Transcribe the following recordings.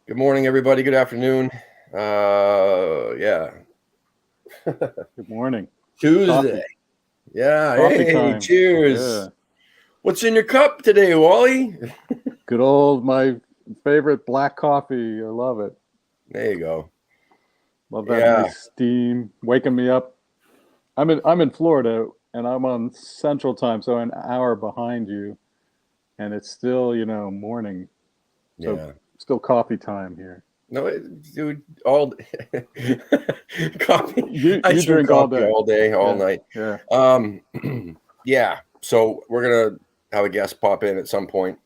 Good morning, everybody. Good afternoon. Yeah, Good morning. Tuesday. Coffee. Yeah, Coffee hey, time. cheers. Yeah. What's in your cup today, Wally? Good old my favorite black coffee. I love it. There you go. Love that Yeah, nice steam waking me up. I'm in Florida and I'm on Central Time, so an hour behind you, and it's still, morning. So yeah. still coffee time here. No, dude, all coffee. I You drink drink all coffee day. all day, all Yeah. night. Yeah. Um, yeah. So we're gonna have a guest pop in at some point.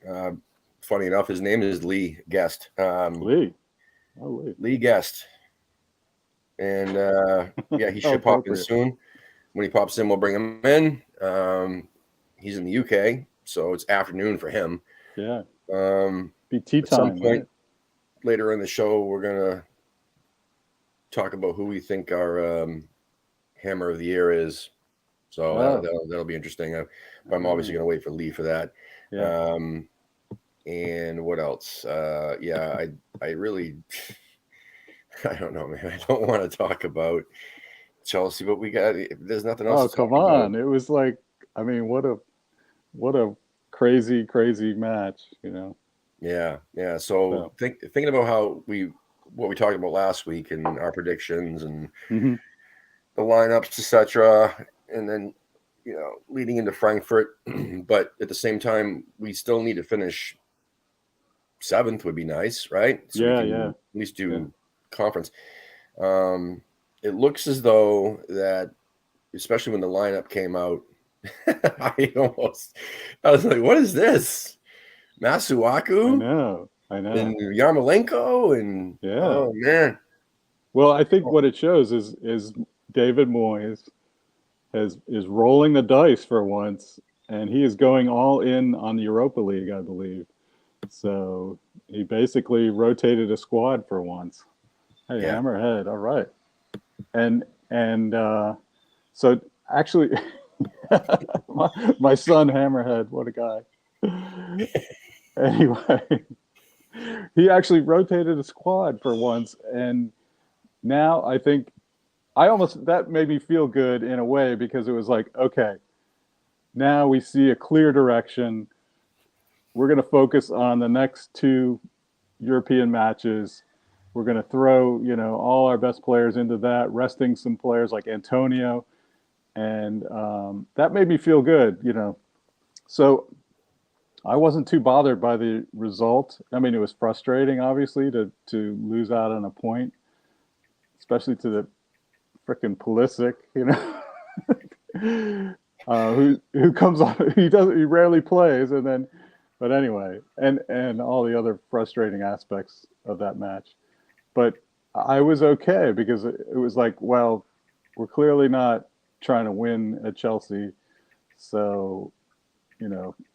Funny enough, his name is Lee Guest. Lee. Oh, Lee. Lee Guest, and yeah, he How should pop in appropriate. soon. When he pops in, we'll bring him in. He's in the UK, so it's afternoon for him. Yeah. Um, Be tea at some time, point right? later in the show, we're gonna talk about who we think our hammer of the year is. So Oh. that'll be interesting. But I'm obviously Oh. gonna wait for Lee for that. Yeah. Um, and what else? Yeah, I really I don't know, man. I don't want to talk about Chelsea, but there's nothing else Oh, to talk come about. on. It was like, I mean, what a crazy, crazy match. Yeah. So So, thinking about what we talked about last week and our predictions and hmm the lineups, etc., and then leading into Frankfurt, but at the same time, we still need to finish seventh would be nice, right? So we yeah, can yeah, at least yeah. do conference. Um, it looks as though that, especially when the lineup came out, I was like, what is this? I Masuaku know, I know. and Yarmolenko and Yeah. oh man. Well, I think what it shows is David Moyes is rolling the dice for once, and he is going all in on the Europa League, I believe. So he basically rotated a squad for once. Hey, Yeah. Hammerhead, all right. And so actually, my son Hammerhead, what a guy. Anyway, he actually rotated a squad for once, and now I think I almost that made me feel good in a way because it was like, okay, now we see a clear direction. We're going to focus on the next two European matches. We're going to throw, all our best players into that, resting some players like Antonio, and that made me feel good. So I wasn't too bothered by the result. I mean, it was frustrating, obviously, to lose out on a point, especially to the frickin' Pulisic, who comes on. He rarely plays, and then, but anyway, and all the other frustrating aspects of that match. But I was okay because it was like, well, we're clearly not trying to win at Chelsea, so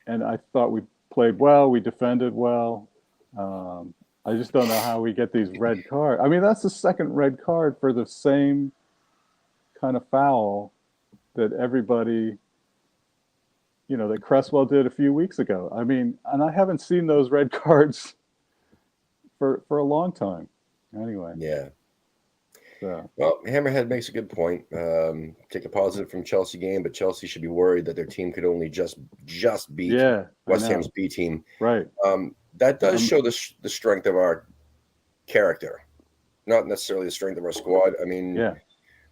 and I thought we played well, we defended well. Um, I just don't know how we get these red cards. I mean, that's the second red card for the same kind of foul that everybody, that Cresswell did a few weeks ago. I mean, and I haven't seen those red cards for a long time. Anyway, Yeah. so Well, Hammerhead makes a good point. Take a positive from Chelsea game, but Chelsea should be worried that their team could only just beat yeah, I West Ham's know, B team. right? That does Um, show the strength of our character, not necessarily the strength of our squad. I mean, yeah,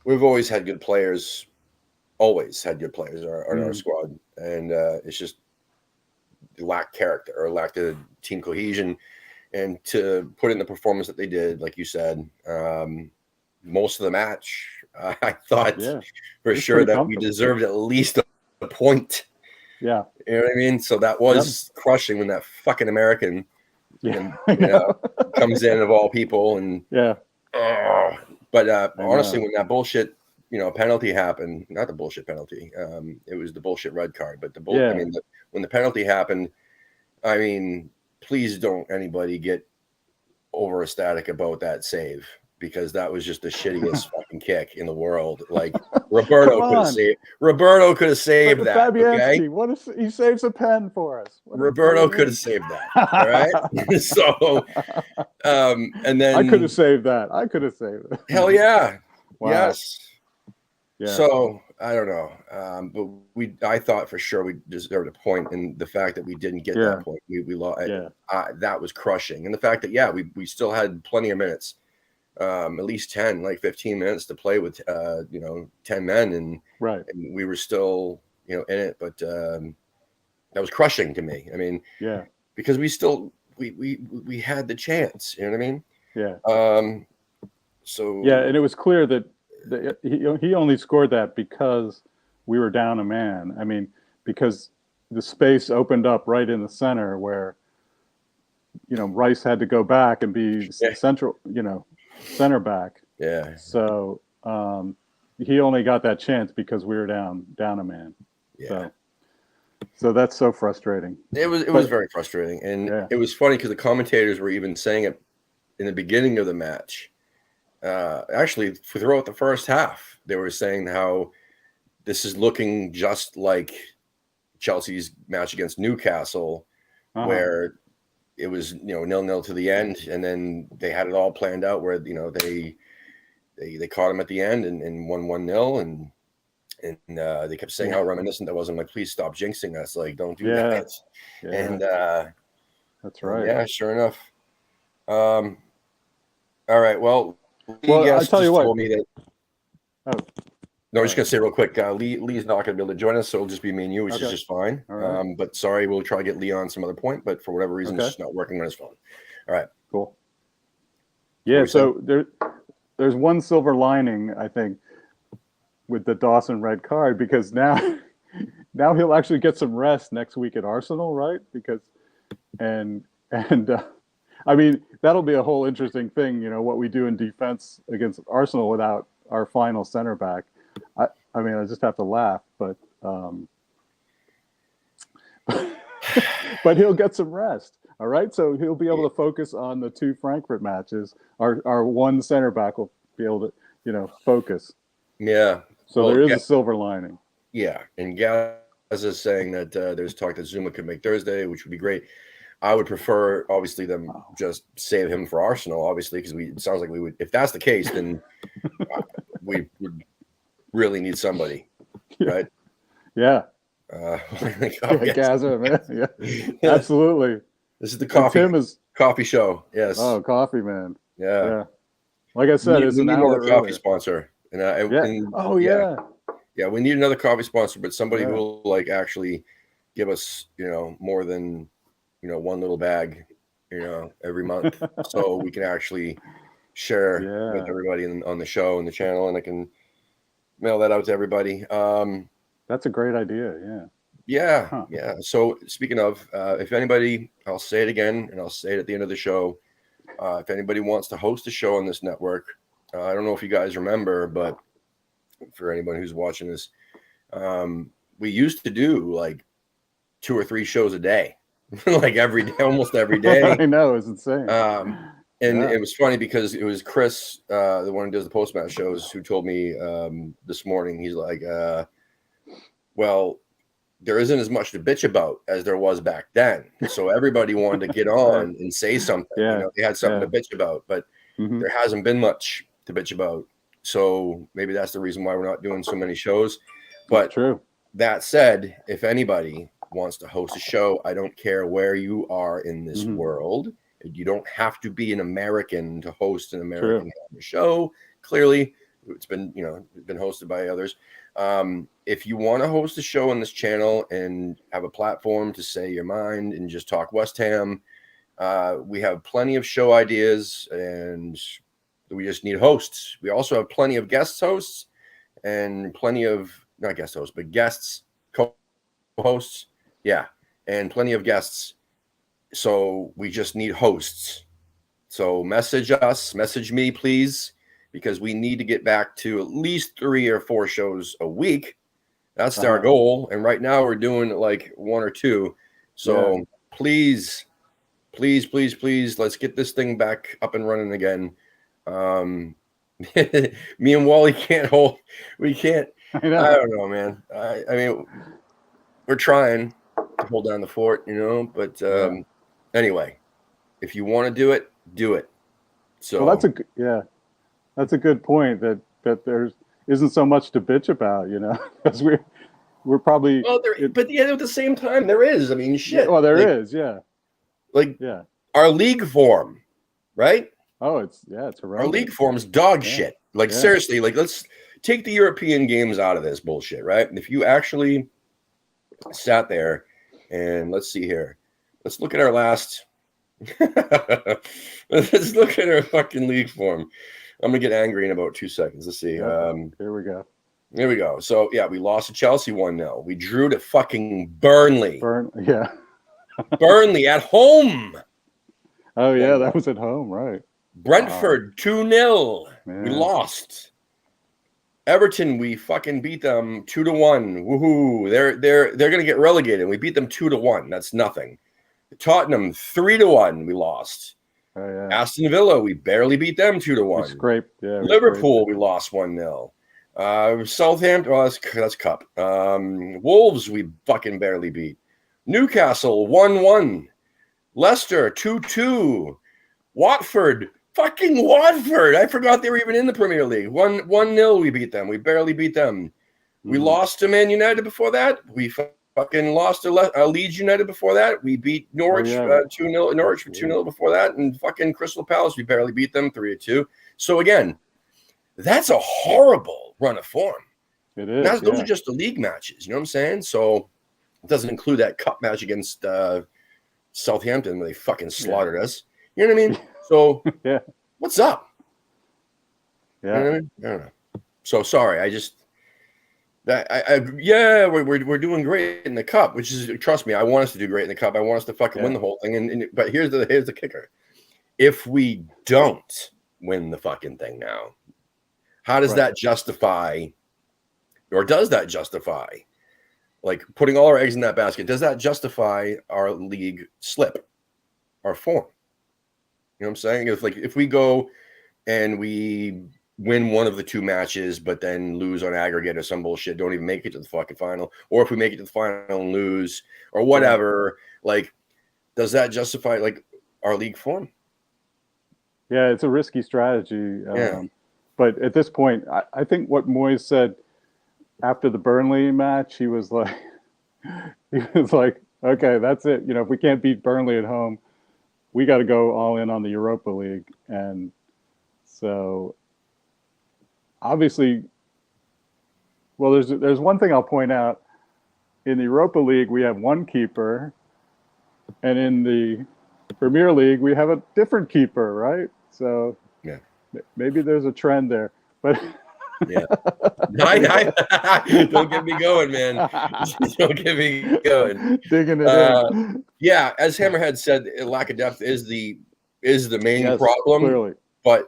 we've always had good players on our mm, squad, and it's just lacked character or lacked the team cohesion. And to put in the performance that they did, like you said, most of the match, I thought yeah, for it was sure pretty that we comfortable. deserved at least a point. Yeah, You know what I mean? So that yep, was crushing when that fucking American, yeah, and I know. comes in of all people, and Yeah, oh. But I honestly, know. when that bullshit, penalty happened, not the bullshit penalty, it was the bullshit red card, but I Yeah, mean, when the penalty happened, I mean, please don't anybody get over ecstatic about that save. because that was just the shittiest fucking kick in the world. Like Roberto Come could have on. saved. Roberto could have saved that. Okay, Fabianski, what if he saves a pen for us? Roberto could have saved that. All right. So, and I could have then saved that. I could have saved it. hell yeah, Wow. yes. Yeah. So I don't know, but I thought for sure we deserved a point, and the fact that we didn't get that point, we lost. Yeah. That was crushing, and the fact that we still had plenty of minutes, at least 10, like 15 minutes to play with 10 men, and we were still in it, but that was crushing to me. I mean, because we still we had the chance, you know what I mean? Yeah. So and it was clear that he only scored that because we were down a man. I mean, because the space opened up right in the center where Rice had to go back and be central, center back. Yeah. So he only got that chance because we were down a man. Yeah. So that's so frustrating. It was very frustrating, and it was funny because the commentators were even saying it in the beginning of the match. Actually, throughout the first half, they were saying how this is looking just like Chelsea's match against Newcastle, where it was 0-0 to the end, and then they had it all planned out where they caught them at the end and won 1-0, and they kept saying how reminiscent that was. I'm like, please stop jinxing us, like don't do that. And that's right. Yeah, sure enough. All right, well, I'll tell you what. Told me that. No, I was just gonna say real quick. Lee's not gonna be able to join us, so it'll just be me and you, which is just fine. Right. But sorry, we'll try to get Lee on some other point, but for whatever reason, it's just not working on his phone. All right, cool. Yeah, so there's one silver lining, I think, with the Dawson red card, because now he'll actually get some rest next week at Arsenal, right? Because I mean, that'll be a whole interesting thing, what we do in defense against Arsenal without our final center back. I mean, I just have to laugh, but but he'll get some rest. All right, so he'll be able to focus on the 2 Frankfurt matches. Our one center back will be able to, focus. Yeah. So there is a silver lining. Yeah, and Gaz is saying that there's talk that Zuma could make Thursday, which would be great. I would prefer, obviously, them just save him for Arsenal, obviously, because it sounds like we would. If that's the case, then we would really need somebody, right? Yeah. Gaza, man. Yeah, absolutely. This is the coffee show. Yes. Oh, coffee, man. Yeah. Like I said, it's we an need hour another coffee sponsor. And yeah, we need another coffee sponsor, but somebody who will actually give us, more than one little bag, every month, so we can actually share with everybody on the show and the channel, and I can mail that out to everybody. That's a great idea. Yeah. So speaking of, if anybody, I'll say it again, and I'll say it at the end of the show. If anybody wants to host a show on this network, I don't know if you guys remember, but for anyone who's watching this, we used to do like 2 or 3 shows a day, like every day, almost every day. I know, it's insane. And it was funny because it was Chris, the one who does the post-match shows, who told me this morning, he's like, well, there isn't as much to bitch about as there was back then. So everybody wanted to get on and say something. They had something to bitch about, but there hasn't been much to bitch about. So maybe that's the reason why we're not doing so many shows. But that said, if anybody wants to host a show, I don't care where you are in this world. You don't have to be an American to host an American show. Clearly, it's been hosted by others. If you want to host a show on this channel and have a platform to say your mind and just talk West Ham, we have plenty of show ideas, and we just need hosts. We also have plenty of guest hosts and plenty of not guest hosts, but guests, co-hosts. Yeah, and plenty of guests. So we just need hosts. So message us, message me, please, because we need to get back to at least 3 or 4 shows a week. That's our goal. And right now we're doing like 1 or 2. So please, let's get this thing back up and running again. Me and Wally can't hold. We can't. I know. I don't know, man. I mean, we're trying to hold down the fort, But anyway, if you want to do it, do it. So Well, that's a good point. That there's isn't so much to bitch about, because we're probably. well, but at the same time, there is. I mean, Yeah, shit. well, there like, is, yeah, Like yeah. our league form, right? Oh, it's Our horrendous. league form's dog Yeah, shit. Like yeah. seriously, like let's take the European games out of this bullshit, right? If you actually sat there and let's see here, let's look at our last. Let's look at our fucking league form. I'm gonna get angry in about 2 seconds. Let's see. Yep. Here we go. There we go. So yeah, we lost to Chelsea 1-0. We drew to fucking Burnley. Yeah. Burnley at home. Oh yeah, that was at home, right? Brentford 2-0. Yeah. We lost. Everton, we fucking beat them 2-1. Woohoo! They're gonna get relegated. We beat them 2-1. That's nothing. Tottenham 3-1. We lost. Oh yeah. Aston Villa, we barely beat them 2-1. We scraped. Yeah. Liverpool, we lost 1-0. Southampton, well, that's cup. Wolves, we fucking barely beat. Newcastle 1-1. Leicester 2-2. Watford, fucking Watford. I forgot they were even in the Premier League. 1-0 we beat them. We barely beat them. We lost to Man United before that. We fucking lost to Leeds United before that. We beat Norwich 2-0. Norwich for 2-0 before that. And fucking Crystal Palace, we barely beat them 3-2. So again, that's a horrible run of form. It is. Those are just the league matches. You know what I'm saying? So it doesn't include that cup match against Southampton where they fucking slaughtered us. You know what I mean? So yeah. What's up? Yeah. You know what I mean? I don't know. So sorry. We're doing great in the cup, which is, trust me, I want us to do great in the cup. I want us to fucking win the whole thing. But here's the kicker. If we don't win the fucking thing now, how does that justify, or does that justify, like putting all our eggs in that basket? Does that justify our league slip, our form? You know what I'm saying? If we go and we win one of the two matches, but then lose on aggregate or some bullshit, don't even make it to the fucking final, or if we make it to the final and lose or whatever, does that justify our league form? Yeah, it's a risky strategy. But at this point, I think what Moyes said after the Burnley match, he was like, okay, that's it. If we can't beat Burnley at home, we got to go all in on the Europa League. And so obviously, well, there's one thing I'll point out. In the Europa League, we have one keeper, and in the Premier League, we have a different keeper, right? So maybe there's a trend there. But yeah, don't get me going, man. Don't get me going. Digging it in. Yeah, as Hammerhead said, lack of depth is the main problem. Clearly. But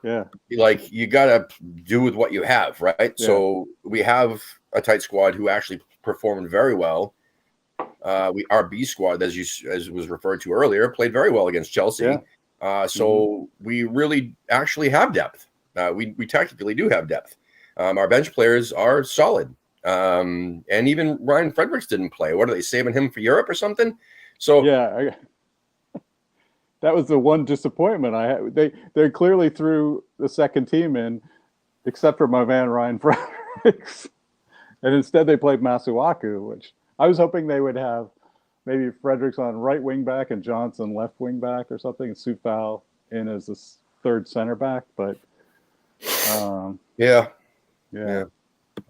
you gotta do with what you have, right? Yeah. So we have a tight squad who actually performed very well. Our B squad, as was referred to earlier, played very well against Chelsea. Yeah. So we really actually have depth. We technically do have depth. Our bench players are solid. And even Ryan Fredericks didn't play. What are they, saving him for Europe or something? So that was the one disappointment I had. They clearly threw the second team in, except for my man Ryan Fredericks, and instead they played Masuaku, which I was hoping they would have maybe Fredericks on right wing back and Johnson left wing back or something, and Soufal in as the third center back. But yeah.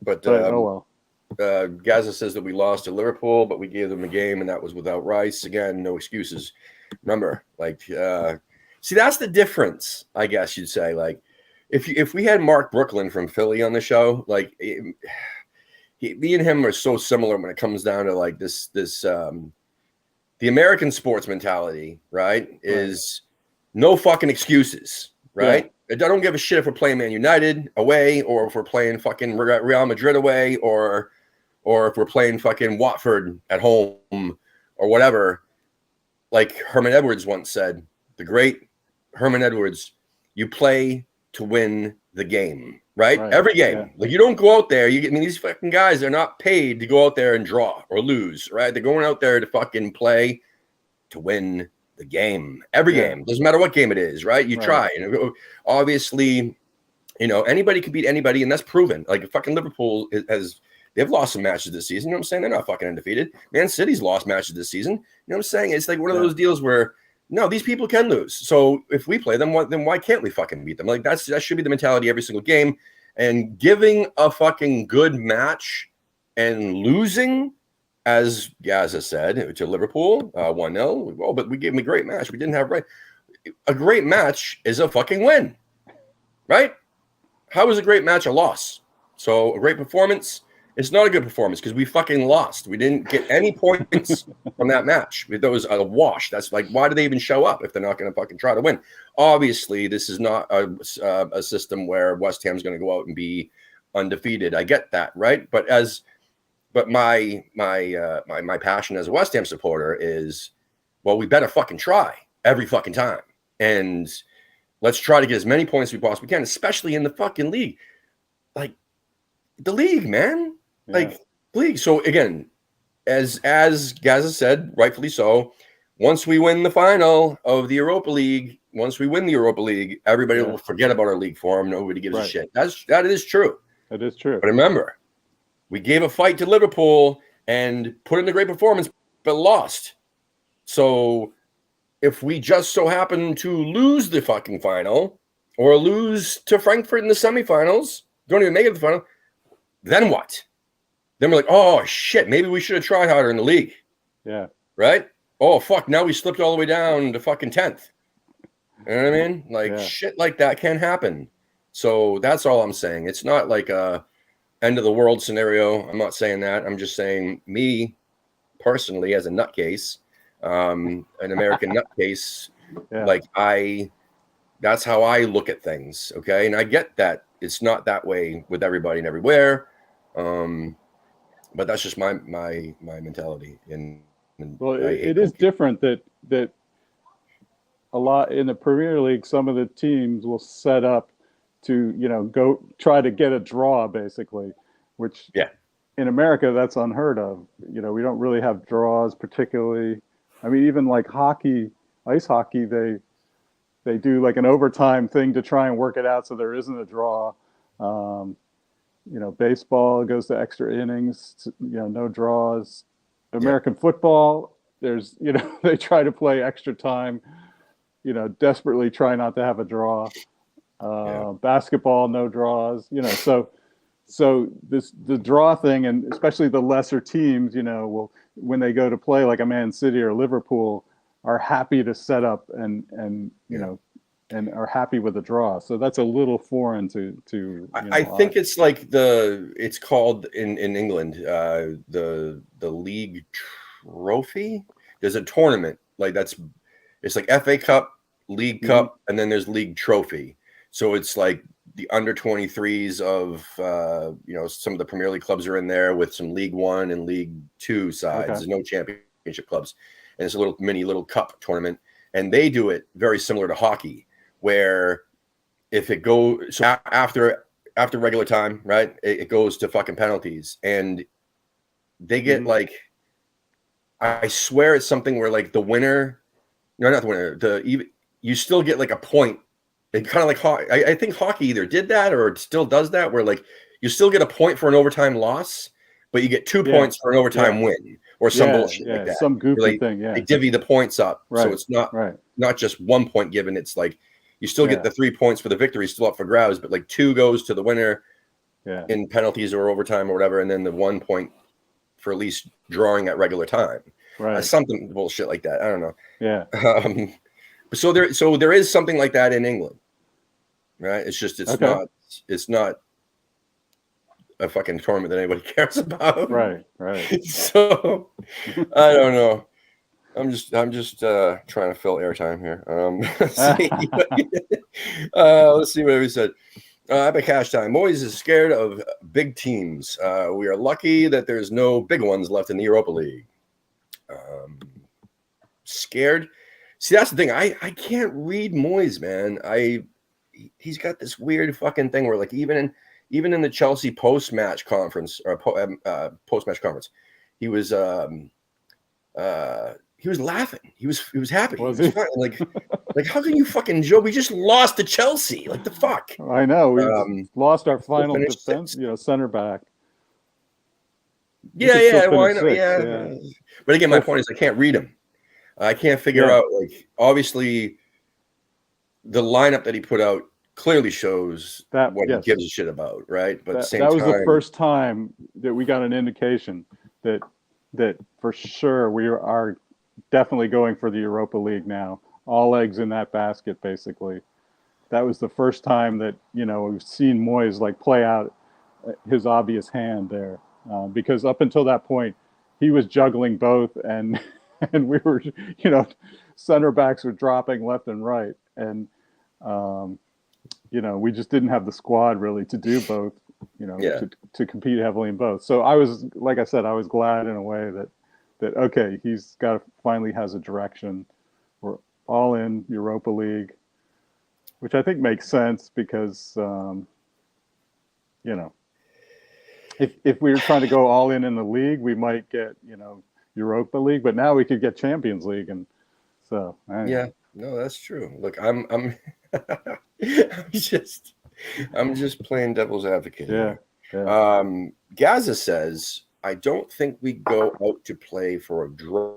But oh well. Gaza says that we lost to Liverpool, but we gave them a game, and that was without Rice. Again, no excuses. Remember, see, that's the difference, I guess you'd say. If we had Mark Brooklyn from Philly on the show, me and him are so similar when it comes down to the American sports mentality, right? Is no fucking excuses, right? Yeah. I don't give a shit if we're playing Man United away, or if we're playing fucking Real Madrid away, or if we're playing fucking Watford at home or whatever. Like Herman Edwards once said, the great Herman Edwards, you play to win the game, right? Right. Every game. Yeah. Like, you don't go out there. I mean, these fucking guys, they're not paid to go out there and draw or lose, right? They're going out there to fucking play to win the game. Every game. Doesn't matter what game it is, right? You try. And obviously, you know, anybody can beat anybody, and that's proven. Like, fucking Liverpool they've lost some matches this season. You know what I'm saying? They're not fucking undefeated. Man City's lost matches this season. You know what I'm saying? It's like one of those deals where, no, these people can lose. So if we play them, then why can't we fucking beat them? Like, that should be the mentality every single game. And giving a fucking good match and losing, as Gaza said, to Liverpool, 1-0. Well, but we gave them a great match. We didn't have right. A great match is a fucking win, right? How is a great match a loss? So a great performance, it's not a good performance because we fucking lost. We didn't get any points from that match. That was a wash. That's like, why do they even show up if they're not going to fucking try to win? Obviously, this is not a system where West Ham's going to go out and be undefeated. I get that, right? But my passion as a West Ham supporter is, well, we better fucking try every fucking time, and let's try to get as many points as we possibly can, especially in the fucking league, like the league, man. Like, league. So again, as Gaza said, rightfully so, once we win the final of the Europa League, everybody will forget about our league form. Nobody gives a shit. That is true. That is true. But remember, we gave a fight to Liverpool and put in a great performance, but lost. So if we just so happen to lose the fucking final or lose to Frankfurt in the semifinals, don't even make it to the final, then what? Then we're like, oh, shit, maybe we should have tried harder in the league. Yeah. Right? Oh, fuck, now we slipped all the way down to fucking 10th. You know what I mean? Like, shit like that can happen. So that's all I'm saying. It's not like a end of the world scenario. I'm not saying that. I'm just saying, me personally, as a nutcase, an American nutcase, like, that's how I look at things. Okay. And I get that it's not that way with everybody and everywhere. But that's just my mentality. And well, it is different that a lot in the Premier League, some of the teams will set up to, you know, go try to get a draw, basically, which in America, that's unheard of. You know, we don't really have draws particularly. I mean, even like hockey, ice hockey, they do like an overtime thing to try and work it out so there isn't a draw. You know, baseball goes to extra innings, you know, no draws. American football, there's, you know, they try to play extra time, you know, desperately try not to have a draw. Basketball, no draws, you know, so the draw thing, and especially the lesser teams, you know, will, when they go to play like a Man City or Liverpool, are happy to set up and you know, and are happy with the draw. So that's a little foreign to you know, I think it's like it's called in England, the league trophy. There's a tournament like it's like FA Cup, League Cup, and then there's league trophy. So it's like the under 23s of, you know, some of the Premier League clubs are in there with some League One and League Two sides. There's no championship clubs. And it's a little cup tournament. And they do it very similar to hockey, where if it goes after regular time, right, it goes to fucking penalties. And they get like, I swear it's something where like the winner, no, not the winner, you still get like a point. It kind of like hockey. I think hockey either did that or it still does that, where like you still get a point for an overtime loss, but you get 2 points for an overtime win or some bullshit like that. Some goofy thing. They divvy the points up, so it's not just 1 point given. It's like you still get the 3 points for the victory still up for grabs, but like 2 goes to the winner in penalties or overtime or whatever, and then the 1 point for at least drawing at regular time. Something bullshit like that. I don't know. Yeah. So there is something like that in England, right? It's just it's not a fucking tournament that anybody cares about. Right. So I don't know. I'm just trying to fill airtime here. Let's see what we said. I bet cash time. Moyes is scared of big teams. We are lucky that there's no big ones left in the Europa League. Scared. See, that's the thing. I can't read Moyes, man. he's got this weird fucking thing where like even in the Chelsea post-match conference or post-match conference, he was laughing. He was happy. Was he was he? fine. Like how can you fucking joke? We just lost to Chelsea. Like the fuck. I know we lost our still final finished defense, sixth. center back. Yeah. Well, I know. Sixth, Yeah. But again, my point is I can't read him. I can't figure out, like, obviously the lineup that he put out clearly shows that what he gives a shit about, right? But at the same that was time, the first time that we got an indication that for sure we are definitely going for the Europa League now. All eggs in that basket, basically. That was the first time that, you know, we've seen Moyes like play out his obvious hand there, because up until that point, he was juggling both, and and we were, you know, center backs were dropping left and right, and you know, we just didn't have the squad really to do both, you know, to compete heavily in both. So I was, like I said, I was glad in a way that okay, he's finally has a direction. We're all in Europa League, which I think makes sense because, you know, if we were trying to go all in the league, we might get, you know, Europa League, but now we could get Champions League, and so anyway. Yeah, no, that's true. Look, I'm I'm just playing devil's advocate here. Gaza says, I don't think we go out to play for a draw.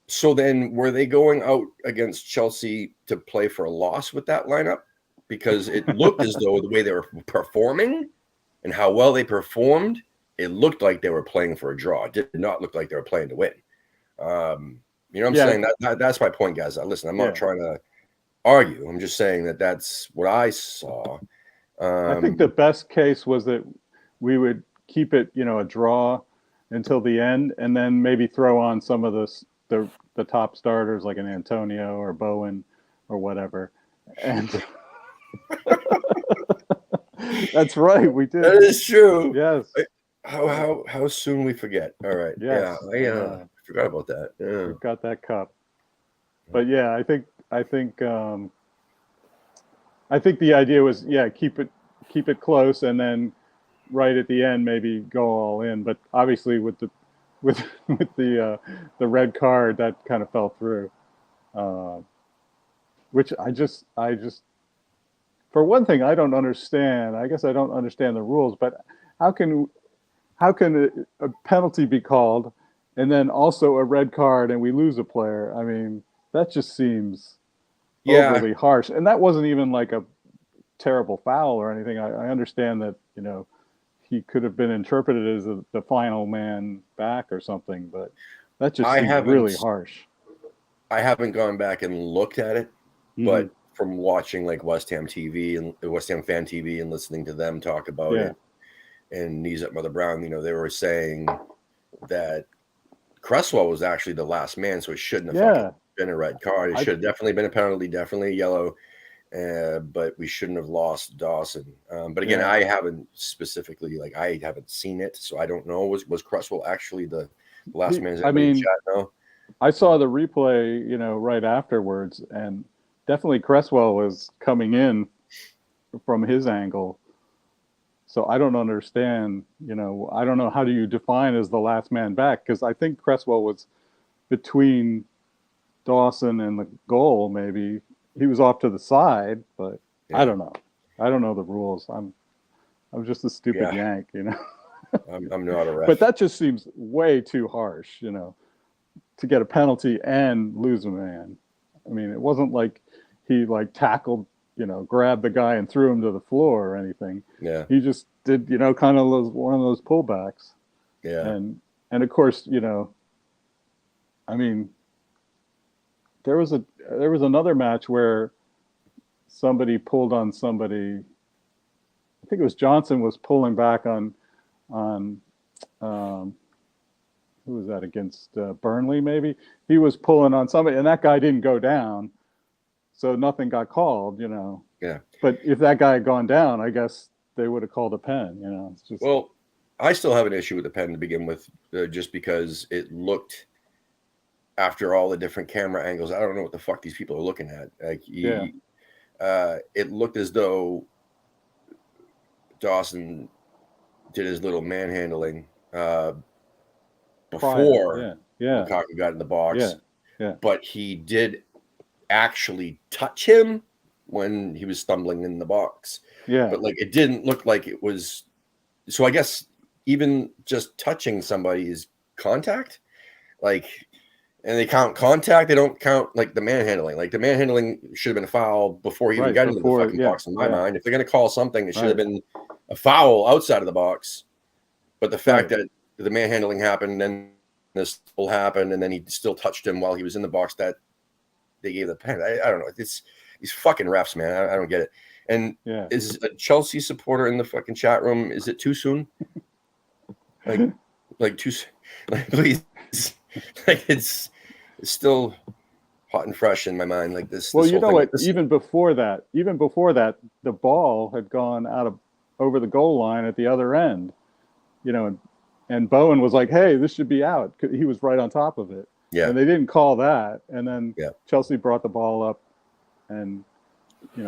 So then were they going out against Chelsea to play for a loss with that lineup? Because it looked as though the way they were performing and how well they performed, it looked like they were playing for a draw. It did not look like they were playing to win. You know what I'm saying? That's my point, guys. Listen, I'm not trying to argue. I'm just saying that that's what I saw. I think the best case was that we would keep it, you know, a draw until the end, and then maybe throw on some of the top starters like an Antonio or Bowen or whatever. And that's right, we did. That is true. Yes. How soon we forget. All right. Yes. Yeah, I forgot about that. Yeah. We've got that cup. But yeah, I think the idea was keep it close, and then right at the end maybe go all in. But obviously with the red card, that kind of fell through. Which I just for one thing, I don't understand. I guess I don't understand the rules, but how can a penalty be called and then also a red card and we lose a player? I mean, that just seems overly harsh. And that wasn't even like a terrible foul or anything. I understand that, you know, he could have been interpreted as the final man back or something, but that just seems really harsh. I haven't gone back and looked at it, but from watching like West Ham TV and West Ham Fan TV and listening to them talk about it, and Knees Up Mother Brown, you know, they were saying that Cresswell was actually the last man, so it shouldn't have been a red card. It should have definitely been a penalty, definitely a yellow, but we shouldn't have lost Dawson. But again, I haven't specifically, like, I haven't seen it, so I don't know. Was Cresswell actually the last man? I mean, chat? No? I saw the replay, you know, right afterwards, and definitely Cresswell was coming in from his angle. So I don't understand, you know, I don't know, how do you define as the last man back? Because I think Cresswell was between Dawson and the goal, maybe. He was off to the side, but I don't know. I don't know the rules. I'm just a stupid Yank, you know. I'm not a ref. But that just seems way too harsh, you know, to get a penalty and lose a man. I mean, it wasn't like he like tackled, you know, grabbed the guy and threw him to the floor or anything. Yeah. He just did, you know, kind of one of those pullbacks. Yeah. And of course, you know, I mean, there was another match where somebody pulled on somebody. I think it was Johnson was pulling back on who was that against Burnley? Maybe he was pulling on somebody, and that guy didn't go down, so nothing got called. You know. Yeah. But if that guy had gone down, I guess they would have called a pen. You know. It's just. Well, I still have an issue with the pen to begin with, just because it looked after all the different camera angles, I don't know what the fuck these people are looking at. Like, it looked as though Dawson did his little manhandling before Lukaku got in the box, but he did actually touch him when he was stumbling in the box. But like, it didn't look like it was. So I guess even just touching somebody is contact. Like, and they count contact. They don't count like the manhandling. Like, the manhandling should have been a foul before he even got into the fucking box. In my mind, if they're gonna call something, it should have been a foul outside of the box. But the fact that the manhandling happened, then this will happen, and then he still touched him while he was in the box, that they gave the pen. I don't know. It's these fucking refs, man. I don't get it. And is a Chelsea supporter in the fucking chat room? Is it too soon? like too soon? Like, please. Like, it's still hot and fresh in my mind. Like this. Well, this you know what? thing, Even before that, the ball had gone over the goal line at the other end. You know, and Bowen was like, "Hey, this should be out." He was right on top of it. Yeah. And they didn't call that, and then Chelsea brought the ball up, and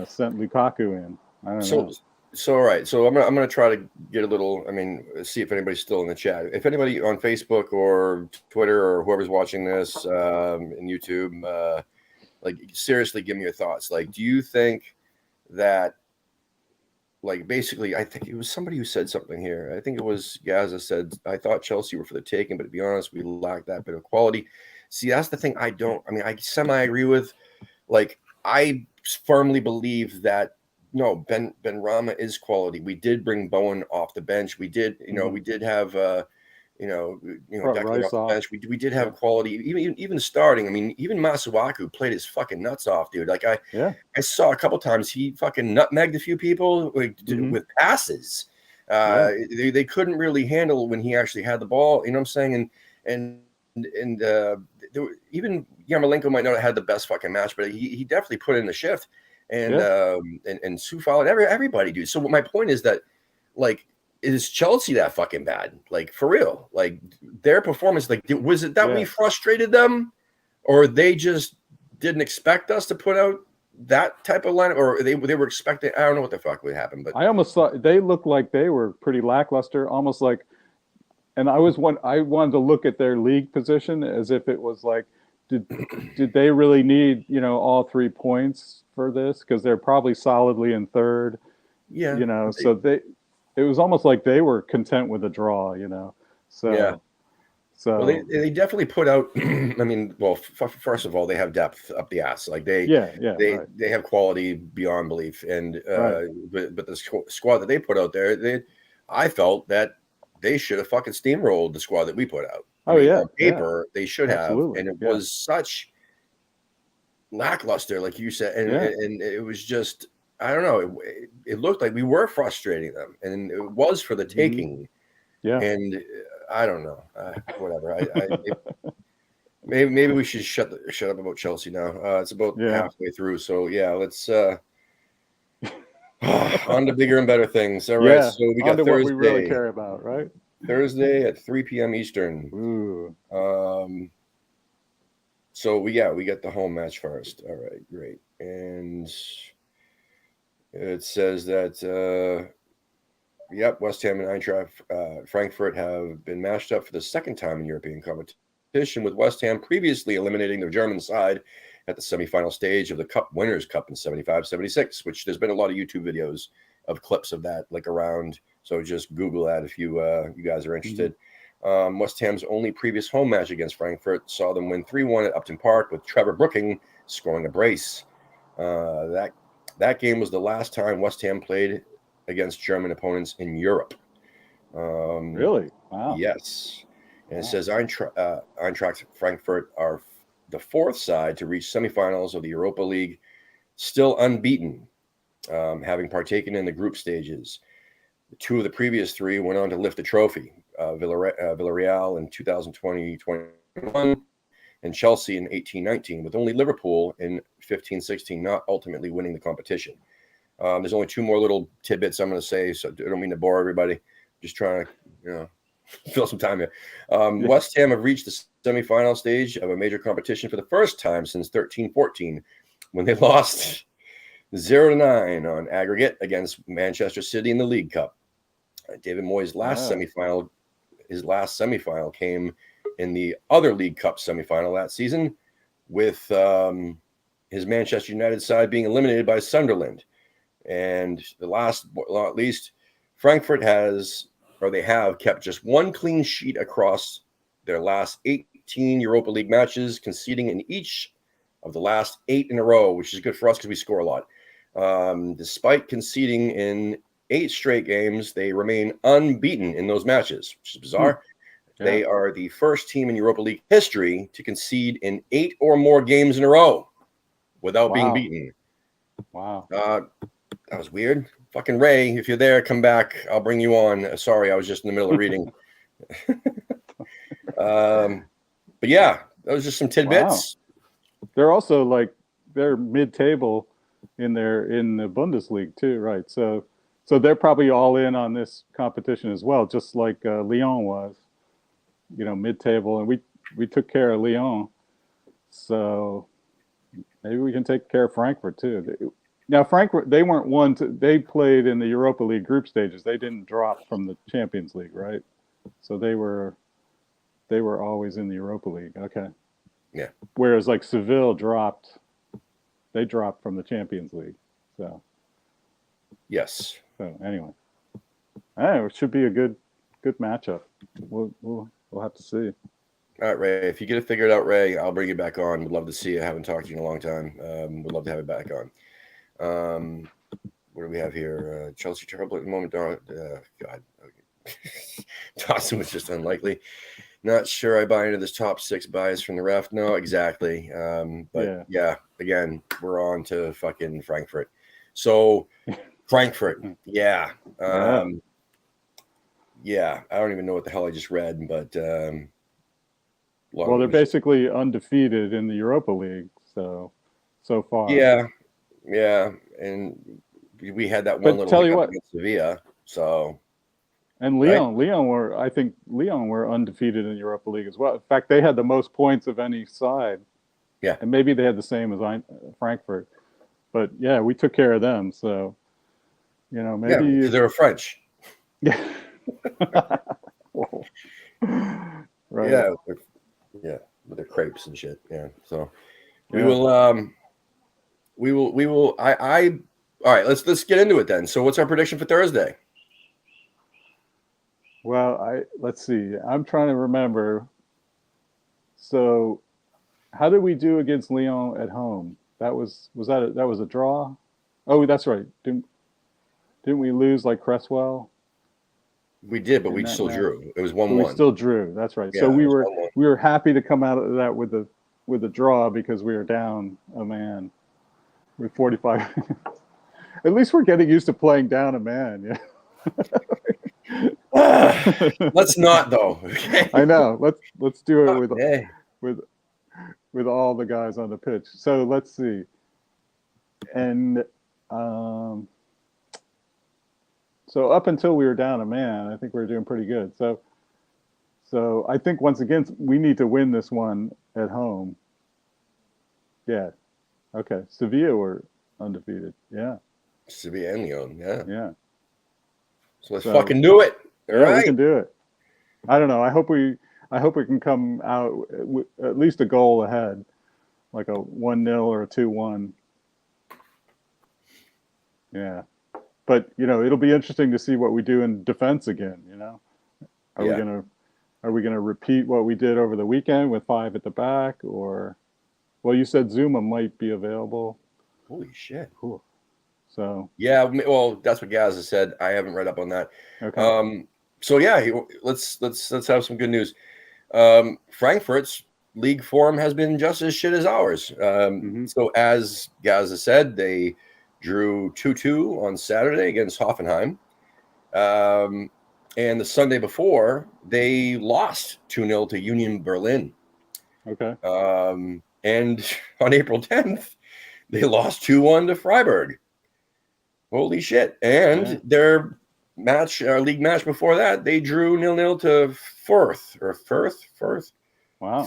sent Lukaku in. I don't know. So all right. So I'm gonna try to get a little. I mean, see if anybody's still in the chat. If anybody on Facebook or Twitter or whoever's watching this in YouTube, like, seriously, give me your thoughts. Like, do you think that, like, basically, I think it was somebody who said something here. I think it was Gaza said, I thought Chelsea were for the taking, but to be honest, we lack that bit of quality. See, that's the thing. I semi agree with. Like, I firmly believe that, no, Ben Rama is quality. We did bring Bowen off the bench. We did, we did have, Declan off the bench. We did have quality, even starting. I mean, even Masuaku played his fucking nuts off, dude. Like, I saw a couple times he fucking nutmegged a few people with passes. They couldn't really handle when he actually had the ball. You know what I'm saying? And even Yarmolenko might not have had the best fucking match, but he definitely put in the shift. And Sufal and everybody, dude. So my point is that, like, is Chelsea that fucking bad? Like, for real? Like, their performance, like, was it that we frustrated them, or they just didn't expect us to put out that type of lineup, or they were expecting? I don't know what the fuck would happen, but I almost thought they looked like they were pretty lackluster, almost like. And I wanted to look at their league position as if it was like, did they really need all 3 points for this? Because they're probably solidly in third. So it was almost like they were content with a draw. So well, they definitely put out. I mean, well, first of all, they have depth up the ass. Like, they have quality beyond belief, and but the squad that they put out there, I felt that they should have fucking steamrolled the squad that we put out. On paper, they should have. Absolutely. And it was such lackluster, like you said. And it was just, I don't know. It looked like we were frustrating them, and it was for the taking. Yeah. And I don't know. Whatever. Maybe we should shut up about Chelsea now. It's about halfway through. So, let's on to bigger and better things. All right. So we got Thursday. What we really care about, right? Thursday at 3 p.m. Eastern. Ooh. So we get the home match first. All right, great. And it says that West Ham and Eintracht Frankfurt have been matched up for the second time in European competition, with West Ham previously eliminating the German side at the semifinal stage of the Cup Winners' Cup in 75-76, which there's been a lot of YouTube videos of clips of that, like, around. So just Google that if you guys are interested. West Ham's only previous home match against Frankfurt saw them win 3-1 at Upton Park, with Trevor Brooking scoring a brace. That game was the last time West Ham played against German opponents in Europe. Really? Wow. Yes. And it says Eintracht Frankfurt are the fourth side to reach semifinals of the Europa League, still unbeaten, having partaken in the group stages. Two of the previous three went on to lift the trophy, Villarreal in 2020-21 and Chelsea in 18-19, with only Liverpool in 15-16 not ultimately winning the competition. There's only two more little tidbits I'm going to say, so I don't mean to bore everybody. Just trying to, fill some time here. West Ham have reached the semifinal stage of a major competition for the first time since 13-14, when they lost 0-9 on aggregate against Manchester City in the League Cup. David Moyes' last semifinal came in the other League Cup semifinal that season, with his Manchester United side being eliminated by Sunderland. And the last but not least, Frankfurt have kept just one clean sheet across their last 18 Europa League matches, conceding in each of the last 8 in a row, which is good for us because we score a lot. Despite conceding in 8 straight games, they remain unbeaten in those matches, which is bizarre. Yeah. They are the first team in Europa League history to concede in 8 or more games in a row without being beaten. Wow. That was weird. Fucking Ray, if you're there, come back. I'll bring you on. Sorry, I was just in the middle of reading. But yeah, that was just some tidbits. Wow. They're also they're mid-table in the Bundesliga too, right? So they're probably all in on this competition as well, just like Lyon was, mid-table, and we took care of Lyon. So maybe we can take care of Frankfurt too. Now, Frankfurt, they weren't they played in the Europa League group stages. They didn't drop from the Champions League, right? So they were always in the Europa League. Okay. Yeah. Whereas Seville dropped from the Champions League. So. Yes. So anyway, it should be a good matchup. We'll have to see. All right, Ray. If you get it figured out, Ray, I'll bring you back on. Would love to see you. I haven't talked to you in a long time. Would love to have it back on. What do we have here? Chelsea trouble at the moment. God, Dawson was just unlikely. Not sure I buy into this top 6 bias from the ref. No, exactly. But yeah, again, we're on to fucking Frankfurt. So Frankfurt, yeah. Yeah, I don't even know what the hell I just read, but well, they're basically undefeated in the Europa League, so far. Yeah, and we had that one little hiccup against Sevilla, so. And Lyon were undefeated in the Europa League as well. In fact, they had the most points of any side. Yeah, and maybe they had the same as Frankfurt, but yeah, we took care of them. So, maybe because they were French. Yeah. Right. Yeah, with their crepes and shit. Yeah. So we will. All right. Let's get into it then. So, what's our prediction for Thursday? Well, let's see. I'm trying to remember. So, how did we do against Lyon at home? That was a draw? Oh, that's right. Didn't we lose like Cresswell? We did, but we still drew. It was 1-1. We still drew. That's right. Yeah, so we were happy to come out of that with a draw because we were down a man with 45. At least we're getting used to playing down a man. Yeah. Let's not though. Okay? I know. Let's do it with all the guys on the pitch. So let's see. And so up until we were down a man, I think we were doing pretty good. So I think once again we need to win this one at home. Yeah. Okay. Sevilla were undefeated. Yeah. Sevilla and Lyon. Yeah. Yeah. So let's fucking do it. All right. We can do it. I don't know. I hope we can come out with at least a goal ahead, like a 1-0 or a 2-1. Yeah. But it'll be interesting to see what we do in defense again. Are we gonna repeat what we did over the weekend with 5 at the back, or? Well, you said Zuma might be available. Holy shit! Cool. So. Yeah. Well, that's what Gaz has said. I haven't read up on that. Okay. So yeah, let's have some good news. Frankfurt's league form has been just as shit as ours. So as Gaz has said, they drew 2-2 on Saturday against Hoffenheim. And the Sunday before, they lost 2-0 to Union Berlin. Okay. And on April 10th, they lost 2-1 to Freiburg. Holy shit. And they're match, our league match before that, they drew 0-0 to Firth, Wow.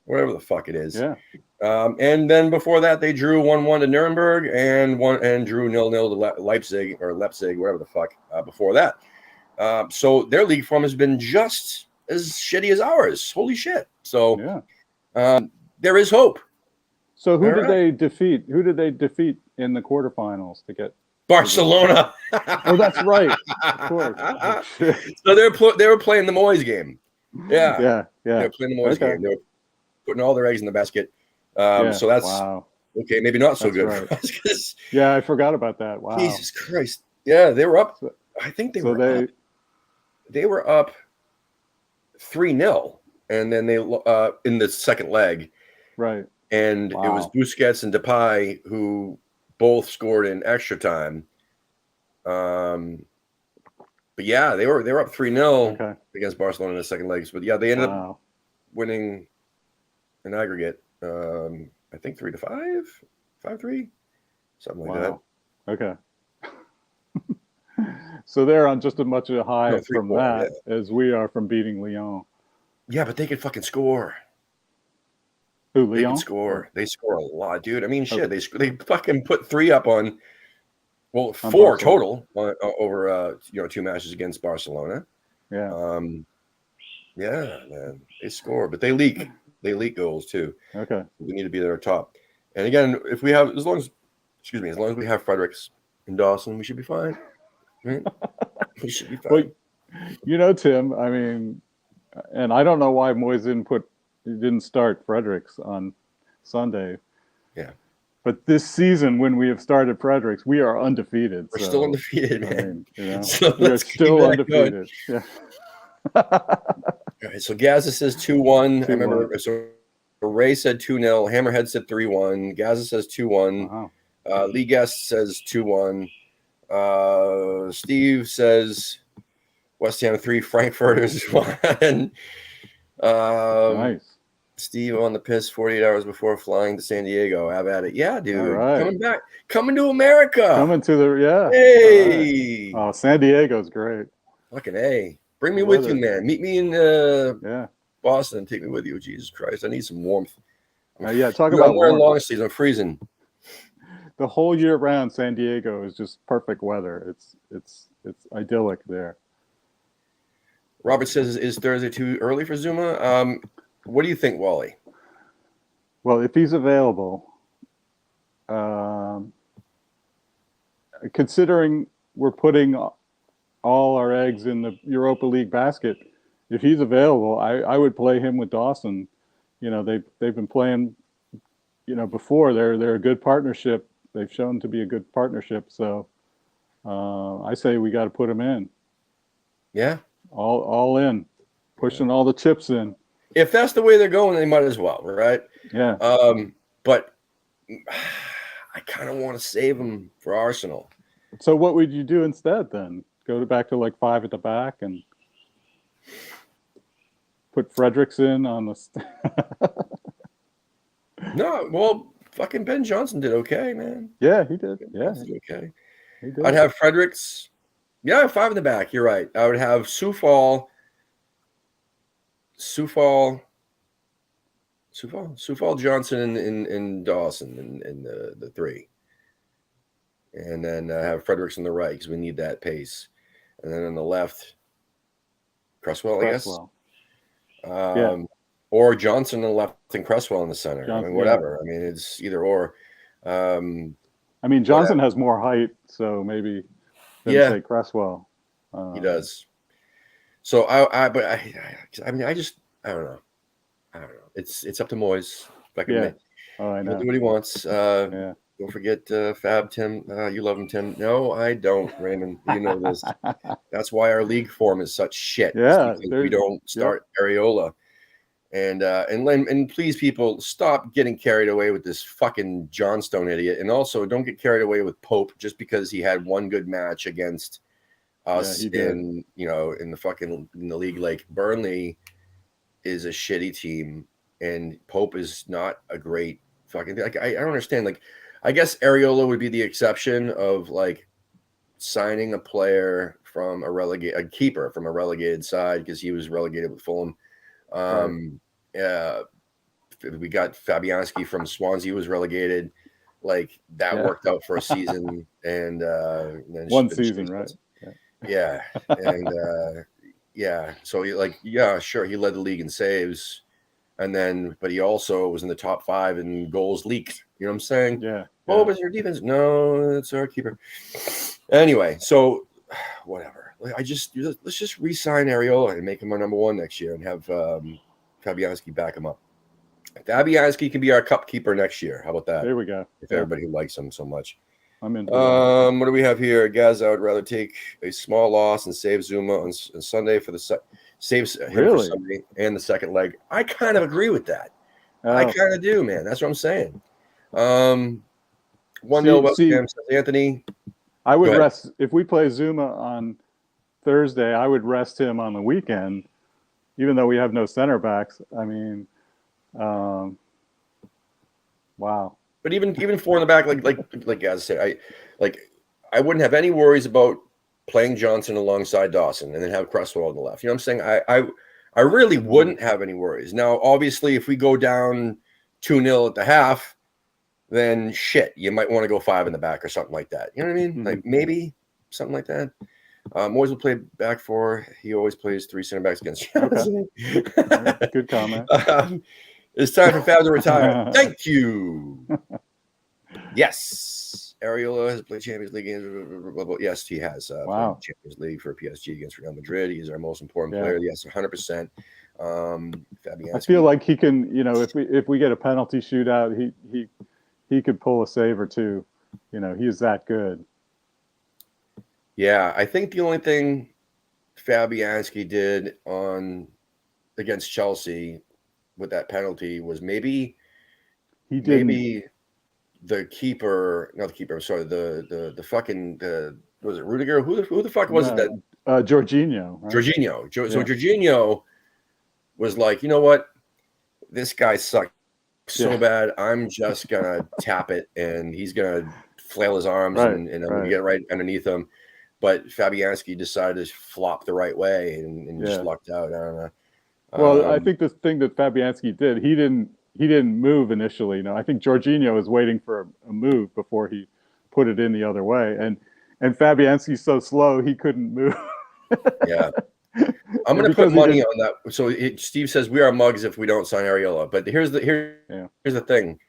whatever the fuck it is. Yeah. And then before that, they drew 1-1 to Nuremberg and drew 0-0 to Leipzig, whatever the fuck, before that. So their league form has been just as shitty as ours. Holy shit! So there is hope. So who did they defeat? Who did they defeat in the quarterfinals to get Barcelona? Oh, that's right. Of course. Oh, so they were playing the Moyes game. Yeah. They were playing the Moyes game. They were putting all their eggs in the basket. So that's okay. Maybe not so good. Right. For us, yeah, I forgot about that. Wow. Jesus Christ. Yeah, they were up. I think they were up. They were up 3-0, and then they in the second leg. Right. And it was Busquets and Depay who both scored in extra time. But yeah, they were up 3-0 against Barcelona in the second legs. But yeah, they ended up winning an aggregate. I think 3-5, 5-3, something like that. Okay. So they're on just as much a high from that as we are from beating Lyon. Yeah, but they could fucking score. Who, Lyon? They can score. They score a lot, dude. I mean, shit. They fucking put 3 up on. Well, 4 total over 2 matches against Barcelona. Yeah. Yeah, man. They score, but they leak. They leak goals too. Okay. We need to be their top. And again, if we have as long as we have Fredericks and Dawson, we should be fine. Right? We should be fine. Well, Tim, I mean, and I don't know why Moyes didn't start Fredericks on Sunday. Yeah. But this season, when we have started Fredericks, we are undefeated. We're still undefeated, man. I mean, so we're still undefeated. Yeah. All right, so Gaza says 2-1. I remember. So Ray said 2-0. Hammerhead said 3-1. Gaza says 2-1. Wow. Lee Guest says 2-1. Steve says West Ham 3, Frankfurters 1. Nice. Steve on the piss 48 hours before flying to San Diego. Have at it. Yeah, dude. Right. Coming back. Coming to America. Coming to the, Hey. Right. Oh, San Diego's great. Fucking A. Bring me with you, man. Meet me in Boston and take me with you. Jesus Christ. I need some warmth. Talk about I'm wearing long sleeves. I'm freezing. The whole year round, San Diego is just perfect weather. It's idyllic there. Robert says, is Thursday too early for Zuma? What do you think, Wally? Well, if he's available, considering we're putting all our eggs in the Europa League basket, if he's available, I would play him with Dawson. They've been playing, before. They're a good partnership. They've shown to be a good partnership. So I say we got to put him in. Yeah. All in, pushing all the chips in. If that's the way they're going, they might as well, right? Yeah. But I kind of want to save them for Arsenal. So what would you do instead then? Go back to like 5 at the back and put Fredericks in on the. No, well, fucking Ben Johnson did okay, man. Yeah, he did. Yeah, he did okay. He did. I'd have Fredericks. Yeah, 5 in the back. You're right. I would have Soufal, Johnson, and Dawson in the 3, and then have Fredericks on the right because we need that pace, and then on the left, Cresswell, I guess. Or Johnson on the left and Cresswell in the center. I mean, whatever. Yeah. I mean, it's either or. I mean, Johnson has more height, so maybe. Say Cresswell. He does. So I don't know. It's up to Moyes. I know. He'll do what he wants. Don't forget Fab Tim. You love him, Tim. No, I don't, Raymond. You know this. That's why our league form is such shit. Yeah, we don't start Areola. And please, people, stop getting carried away with this fucking Johnstone idiot. And also, don't get carried away with Pope just because he had one good match against us in the league. Like, Burnley is a shitty team, and Pope is not a great fucking thing. Like, I don't understand. Like, I guess Areola would be the exception of like signing a player from a keeper from a relegated side because he was relegated with Fulham. We got Fabianski from Swansea, who was relegated. Like that worked out for a season, and then one season, right? Yeah, and so sure, he led the league in saves, but he also was in the top 5 in goals leaked. You know what I'm saying? Yeah. Oh, but your defense? No, it's our keeper. Anyway, so whatever. Let's just re-sign Areola and make him our number 1 next year, and have Fabianski back him up. Fabianski can be our cup keeper next year. How about that? There we go. If everybody who likes him so much. I'm into what do we have here? Gaz, I would rather take a small loss and save Zuma on Sunday for the saves him for Sunday and the second leg. I kind of agree with that. I kind of do, man. That's what I'm saying. 1-0 West Ham, Anthony. I would rest if we play Zuma on Thursday. I would rest him on the weekend, even though we have no center backs. I mean, wow. But even 4 in the back, like Gaz said, I wouldn't have any worries about playing Johnson alongside Dawson and then have Cresswell on the left. You know what I'm saying? I really wouldn't have any worries. Now, obviously, if we go down 2-0 at the half, then shit, you might want to go 5 in the back or something like that. You know what I mean? Mm-hmm. Like maybe something like that. Moyes will play back 4. He always plays 3 center backs against Chelsea. Okay. Good comment. It's time for Fab to retire. Thank you. Yes. Areola has played Champions League games. Yes, he has. Played Champions League for PSG against Real Madrid. He's our most important player. Yes, 100%. I feel like he can, if we get a penalty shootout, he could pull a save or 2. He's that good. Yeah, I think the only thing Fabianski did against Chelsea with that penalty was maybe the keeper, not the keeper. I'm sorry, the fucking was it Rudiger? Who the fuck was it that? Jorginho. Right? Jorginho. So Jorginho was like, you know what, this guy sucks so bad. I'm just gonna tap it, and he's gonna flail his arms, and I'm gonna get right underneath him. But Fabianski decided to flop the right way and just lucked out. I don't know. Well, I think the thing that Fabianski did, he didn't move initially. No, I think Jorginho was waiting for a move before he put it in the other way, and Fabianski's so slow he couldn't move. Yeah, I'm going to put money on that. So Steve says we are mugs if we don't sign Areola. But here's the thing.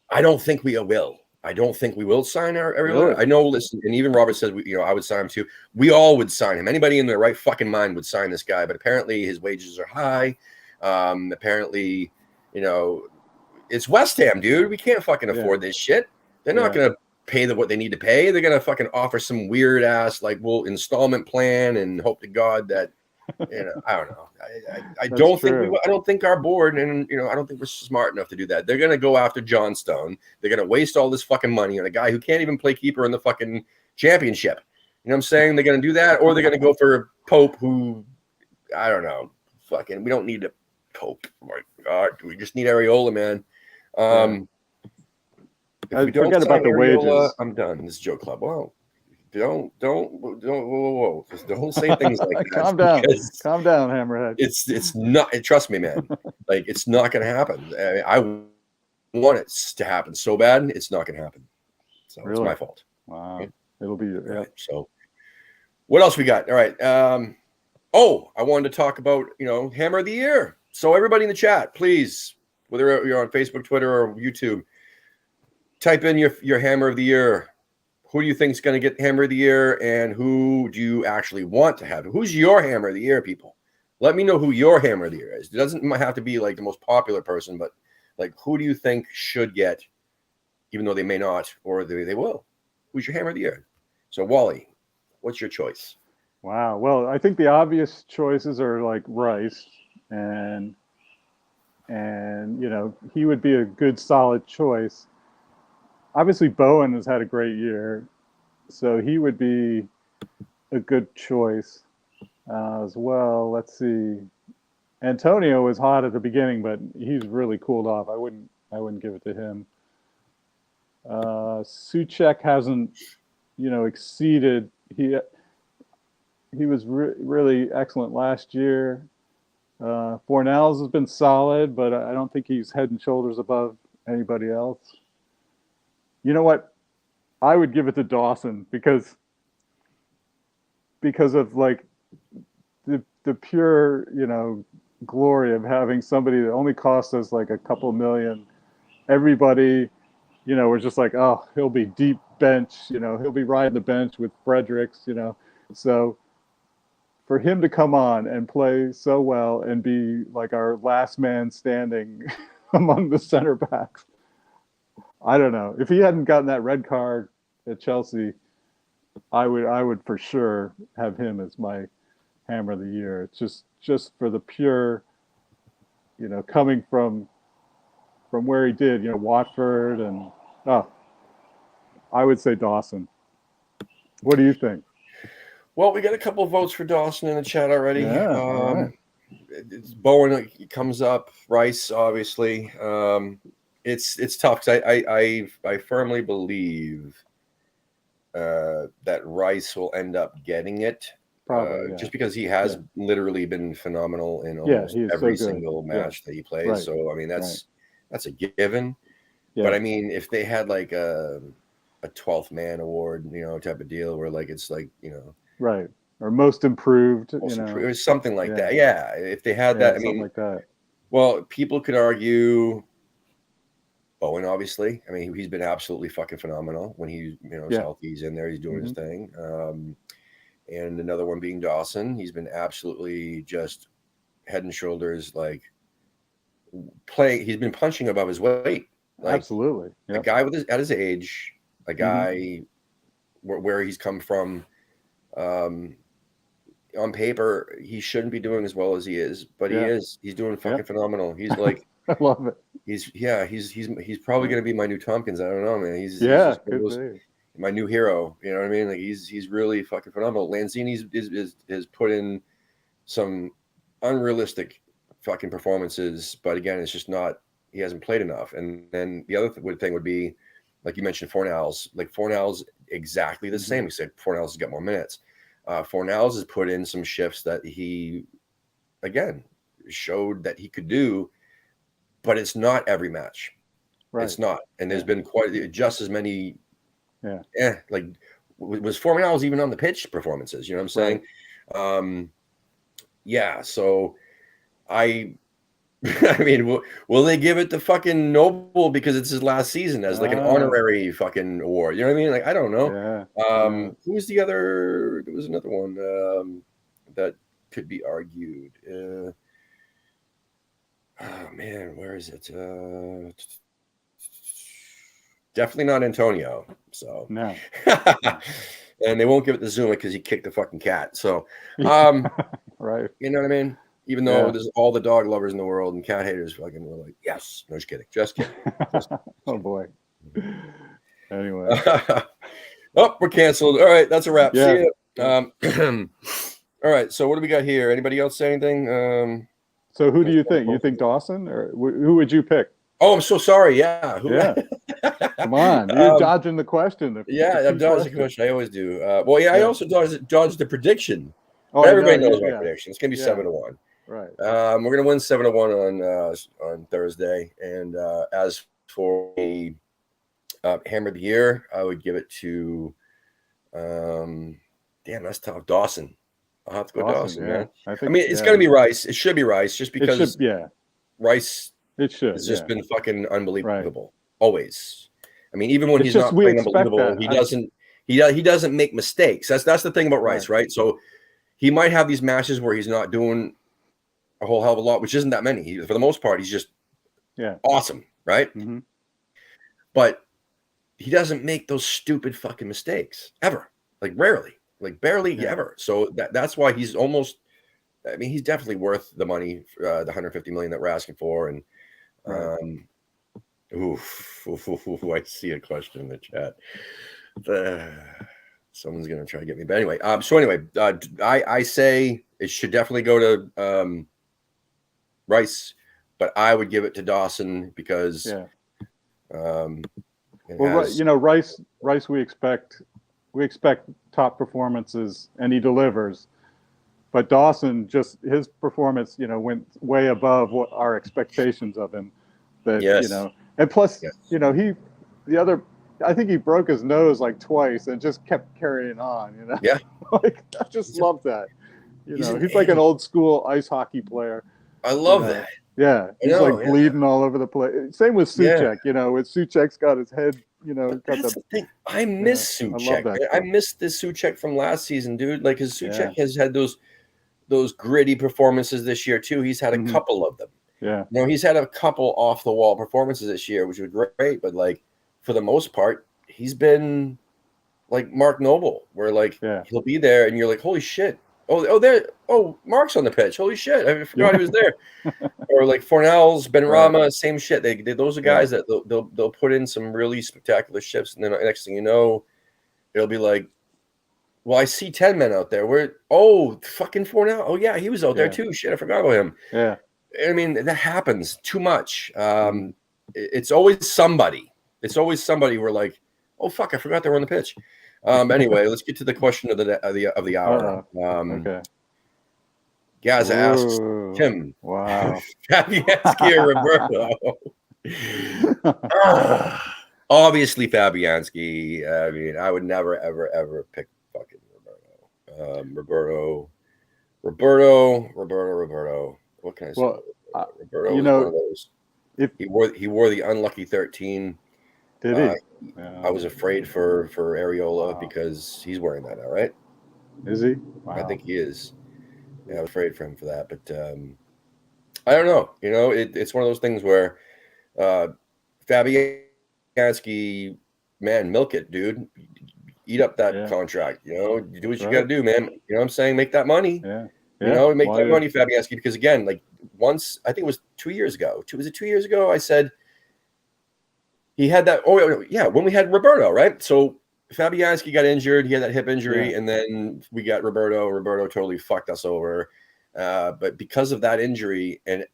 I don't think we will. I don't think we will sign Areola. Really? I know. Listen, and even Robert says I would sign him too. We all would sign him. Anybody in their right fucking mind would sign this guy. But apparently his wages are high. Apparently, it's West Ham, dude. We can't fucking afford this shit. They're not going to pay what they need to pay. They're going to fucking offer some weird ass installment plan and hope to God that I don't know. I don't think our board and I don't think we're smart enough to do that. They're gonna go after Johnstone. They're gonna waste all this fucking money on a guy who can't even play keeper in the fucking championship. You know what I'm saying? They're gonna do that, or they're gonna go for Pope, who I don't know. Fucking, we don't need a Pope. Oh my God, we just need Areola, man. If we don't forget about the Areola, wages. I'm done. This is Joe Club. Well, don't whoa. Just don't say things like that. Calm down, Hammerhead. It's not. Trust me, man. It's not going to happen. I want it to happen so bad. It's not going to happen. So It's my fault. Wow. Okay? It'll be right. So what else we got? All right. I wanted to talk about Hammer of the Year. So everybody in the chat, please, whether you're on Facebook, Twitter, or YouTube, type in your Hammer of the Year. Who do you think is going to get Hammer of the Year, and who do you actually want to have? Who's your Hammer of the Year, people? Let me know who your Hammer of the Year is. It doesn't have to be the most popular person, but who do you think should get, even though they may not, or they will? Who's your Hammer of the Year? So Wally, what's your choice? Wow. Well, I think the obvious choices are Rice, and he would be a good solid choice. Obviously, Bowen has had a great year, so he would be a good choice as well. Let's see. Antonio was hot at the beginning, but he's really cooled off. I wouldn't give it to him. Souček hasn't, exceeded he was really excellent last year. Fornals has been solid, but I don't think he's head and shoulders above anybody else. You know what? I would give it to Dawson because of like the pure, glory of having somebody that only cost us like a couple million. Everybody, we're just like, oh, he'll be deep bench, he'll be riding the bench with Fredericks, So for him to come on and play so well and be like our last man standing among the center backs, I don't know. If he hadn't gotten that red card at Chelsea, I would for sure have him as my hammer of the year. It's just for the pure, coming from where he did, Watford and I would say Dawson. What do you think? Well, we got a couple of votes for Dawson in the chat already. Yeah, all right. Bowen comes up. Rice, obviously. It's tough because I firmly believe that Rice will end up getting it. Probably, just because he has literally been phenomenal in almost every single match that he plays. Right. So I mean that's a given. Yeah. But I mean, if they had like a 12th man award, type of deal where like it's like, right, or most improved, or something like that. Yeah, if they had that, I mean, like that. Well, people could argue Bowen, obviously. I mean, he's been absolutely fucking phenomenal when he's healthy. He's in there, he's doing his thing. And another one being Dawson. He's been absolutely just head and shoulders like he's been punching above his weight. Like, absolutely. Yep. A guy at his age, a guy where he's come from, on paper, he shouldn't be doing as well as he is, but he is. He's doing fucking phenomenal. He's like, I love it. He's probably going to be my new Tompkins. I don't know, man. He's my new hero. You know what I mean? Like he's really fucking phenomenal. Lanzini is put in some unrealistic fucking performances, but again, it's just not. He hasn't played enough. And then the other thing would be, like you mentioned, Fornals. Like Fornals, exactly the same. Except Fornals has got more minutes. Fornals has put in some shifts that he, again, showed that he could do, but it's not every match. Right. It's not. And there's been just as many. Like was Fornals even on the pitch performances? You know what I'm saying? Right. So I mean, will they give it to fucking Noble because it's his last season as like an honorary fucking award? You know what I mean? Like, I don't know. Who was the other? There was another one that could be argued. Oh man, where is it? Definitely not Antonio. So no. And they won't give it to Zuma because he kicked the fucking cat. So, right. You know what I mean? Even though there's all the dog lovers in the world and cat haters fucking were like, yes. No, just kidding. Just kidding. Oh, boy. Anyway. We're canceled. All right. That's a wrap. Yeah. See ya. All right. So what do we got here? Anybody else say anything? So who do you think? You think Dawson? Or who would you pick? Oh, I'm so sorry. Yeah. Come on. You're dodging the question. I'm dodging the question. I always do. I also dodged the prediction. Oh, everybody knows my prediction. It's going to be 7-1. Right. We're going to win 7-1 on Thursday. And as for the hammer of the year, I would give it to that's tough. Dawson. I'll have to go Dawson, man. I mean, it's going to be Rice. It should be Rice just because Rice has just been fucking unbelievable. Right. Always. I mean, even when he's not playing unbelievable, he doesn't make mistakes. That's the thing about Rice, right? So he might have these matches where he's not doing a whole hell of a lot, which isn't that many. For the most part, he's just awesome, right? Mm-hmm. But he doesn't make those stupid fucking mistakes ever, like rarely, like barely ever. So that's why he's almost. I mean, he's definitely worth the money, the $150 million that we're asking for. And I see a question in the chat. Someone's gonna try to get me, but anyway. I say it should definitely go to Rice, but I would give it to Dawson because Rice we expect we expect top performances, and he delivers. But Dawson, just his performance, went way above what our expectations of him. Yes. And plus, Yes. I think he broke his nose like twice and just kept carrying on. Yeah. Like I just love that. He's He's like an old school ice hockey player. I love that. Yeah, he's like bleeding all over the place. Same with Suchek. With Suchek's got his head. That's the thing. I miss Suchek. I love that. I miss this Suchek from last season, dude. Like his Suchek has had those gritty performances this year too. He's had a couple of them. Yeah. He's had a couple off the wall performances this year, which was great. But like for the most part, he's been like Mark Noble, where like he'll be there and you're like, holy shit. Oh, Mark's on the pitch. Holy shit. I forgot he was there. Or like Fornells, Ben Rama, same shit. Those are guys that they'll put in some really spectacular shifts, and then next thing you know, it'll be like, well, I see 10 men out there. Fucking Fornell. Oh yeah, he was out there too. Shit, I forgot about him. Yeah. I mean, that happens too much. It's always somebody. It's always somebody where like, oh fuck, I forgot they were on the pitch. Anyway, let's get to the question of the hour. Okay. Gaz asks Tim, wow, Fabianski or Roberto? Obviously Fabianski. I mean, I would never, ever pick fucking Roberto. Roberto. What can I say? Roberto was one of those. He wore the unlucky 13. Did he? I was afraid for Areola because he's wearing that now, right? Is he? Wow. I think he is. Yeah, I was afraid for him for that, but I don't know. It's one of those things where Fabianski, man, milk it, dude. Eat up that contract. Do what you got to do, man. You know what I'm saying? Make that money. Yeah. Make that money, Fabianski. Because again, like once, I think it was 2 years ago. Was it 2 years ago? I said he had that. Oh yeah, when we had Roberto, right? So Fabianski got injured. He had that hip injury, and then we got Roberto. Roberto totally fucked us over. But because of that injury, and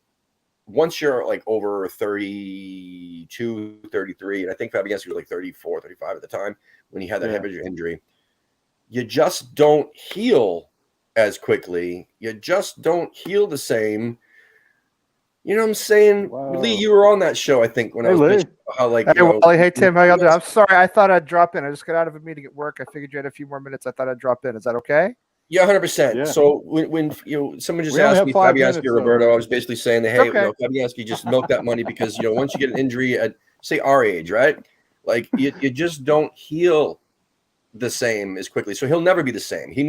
once you're like over 32, 33, and I think Fabianski was like 34, 35 at the time when he had that hip injury, you just don't heal as quickly. You just don't heal the same. You know what I'm saying? Wow. Lee, you were on that show, I think, when I was bitching about how like. Hey, Wally, hey Tim, how y'all doing? I'm sorry, I thought I'd drop in. I just got out of a meeting at work. I figured you had a few more minutes. I thought I'd drop in. Is that okay? Yeah, 100%. Yeah. So when someone just asked me Fabianski or Roberto, I was basically saying that hey, Fabianski just milk that money because once you get an injury at say our age, right? Like you just don't heal the same as quickly. So he'll never be the same. He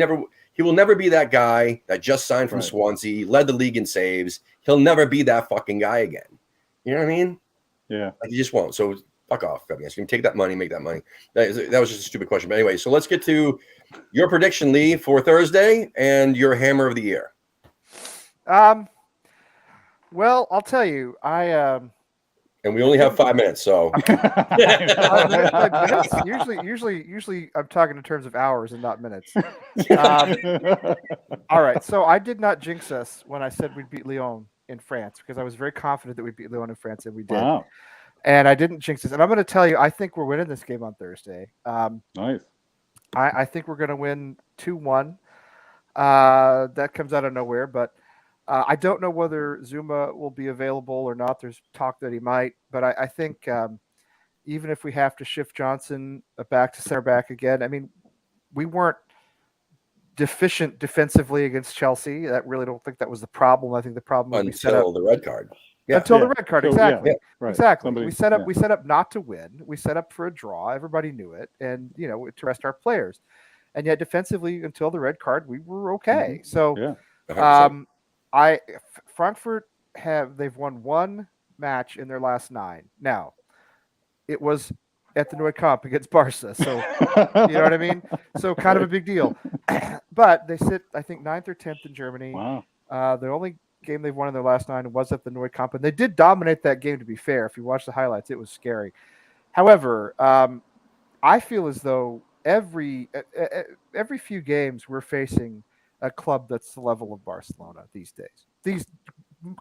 will never be that guy that just signed from Swansea, led the league in saves. He'll never be that fucking guy again. You know what I mean? Yeah. Like he just won't. So fuck off, Fabianski. You can take that money, make that money. That was just a stupid question. But anyway, so let's get to your prediction, Lee, for Thursday and your hammer of the year. Well, I'll tell you, and we only have 5 minutes, so usually I'm talking in terms of hours and not minutes. All right, so I did not jinx us when I said we'd beat Lyon in France because I was very confident that we'd beat Lyon in France, and we did. Wow. And I didn't jinx this. And I'm going to tell you, I think we're winning this game on Thursday. Nice. I think we're going to win 2-1. That comes out of nowhere, but I don't know whether Zuma will be available or not. There's talk that he might, but I think even if we have to shift Johnson back to center back again, I mean, we weren't deficient defensively against Chelsea. I really don't think that was the problem. I think the problem was until the red card. Yeah. Until the red card, exactly. Yeah, right. Exactly. We set up not to win. We set up for a draw. Everybody knew it, and to rest our players. And yet, defensively, until the red card, we were okay. So, Frankfurt they've won one match in their last 9. Now, it was at the Nou Camp against Barca, so you know what I mean. So, kind of a big deal. But they sit, I think, 9th or 10th in Germany. Wow. The only game they've won in their last 9 was at the Nou Camp, and they did dominate that game. To be fair, if you watch the highlights, it was scary. However, I feel as though every few games we're facing a club that's the level of Barcelona these days. These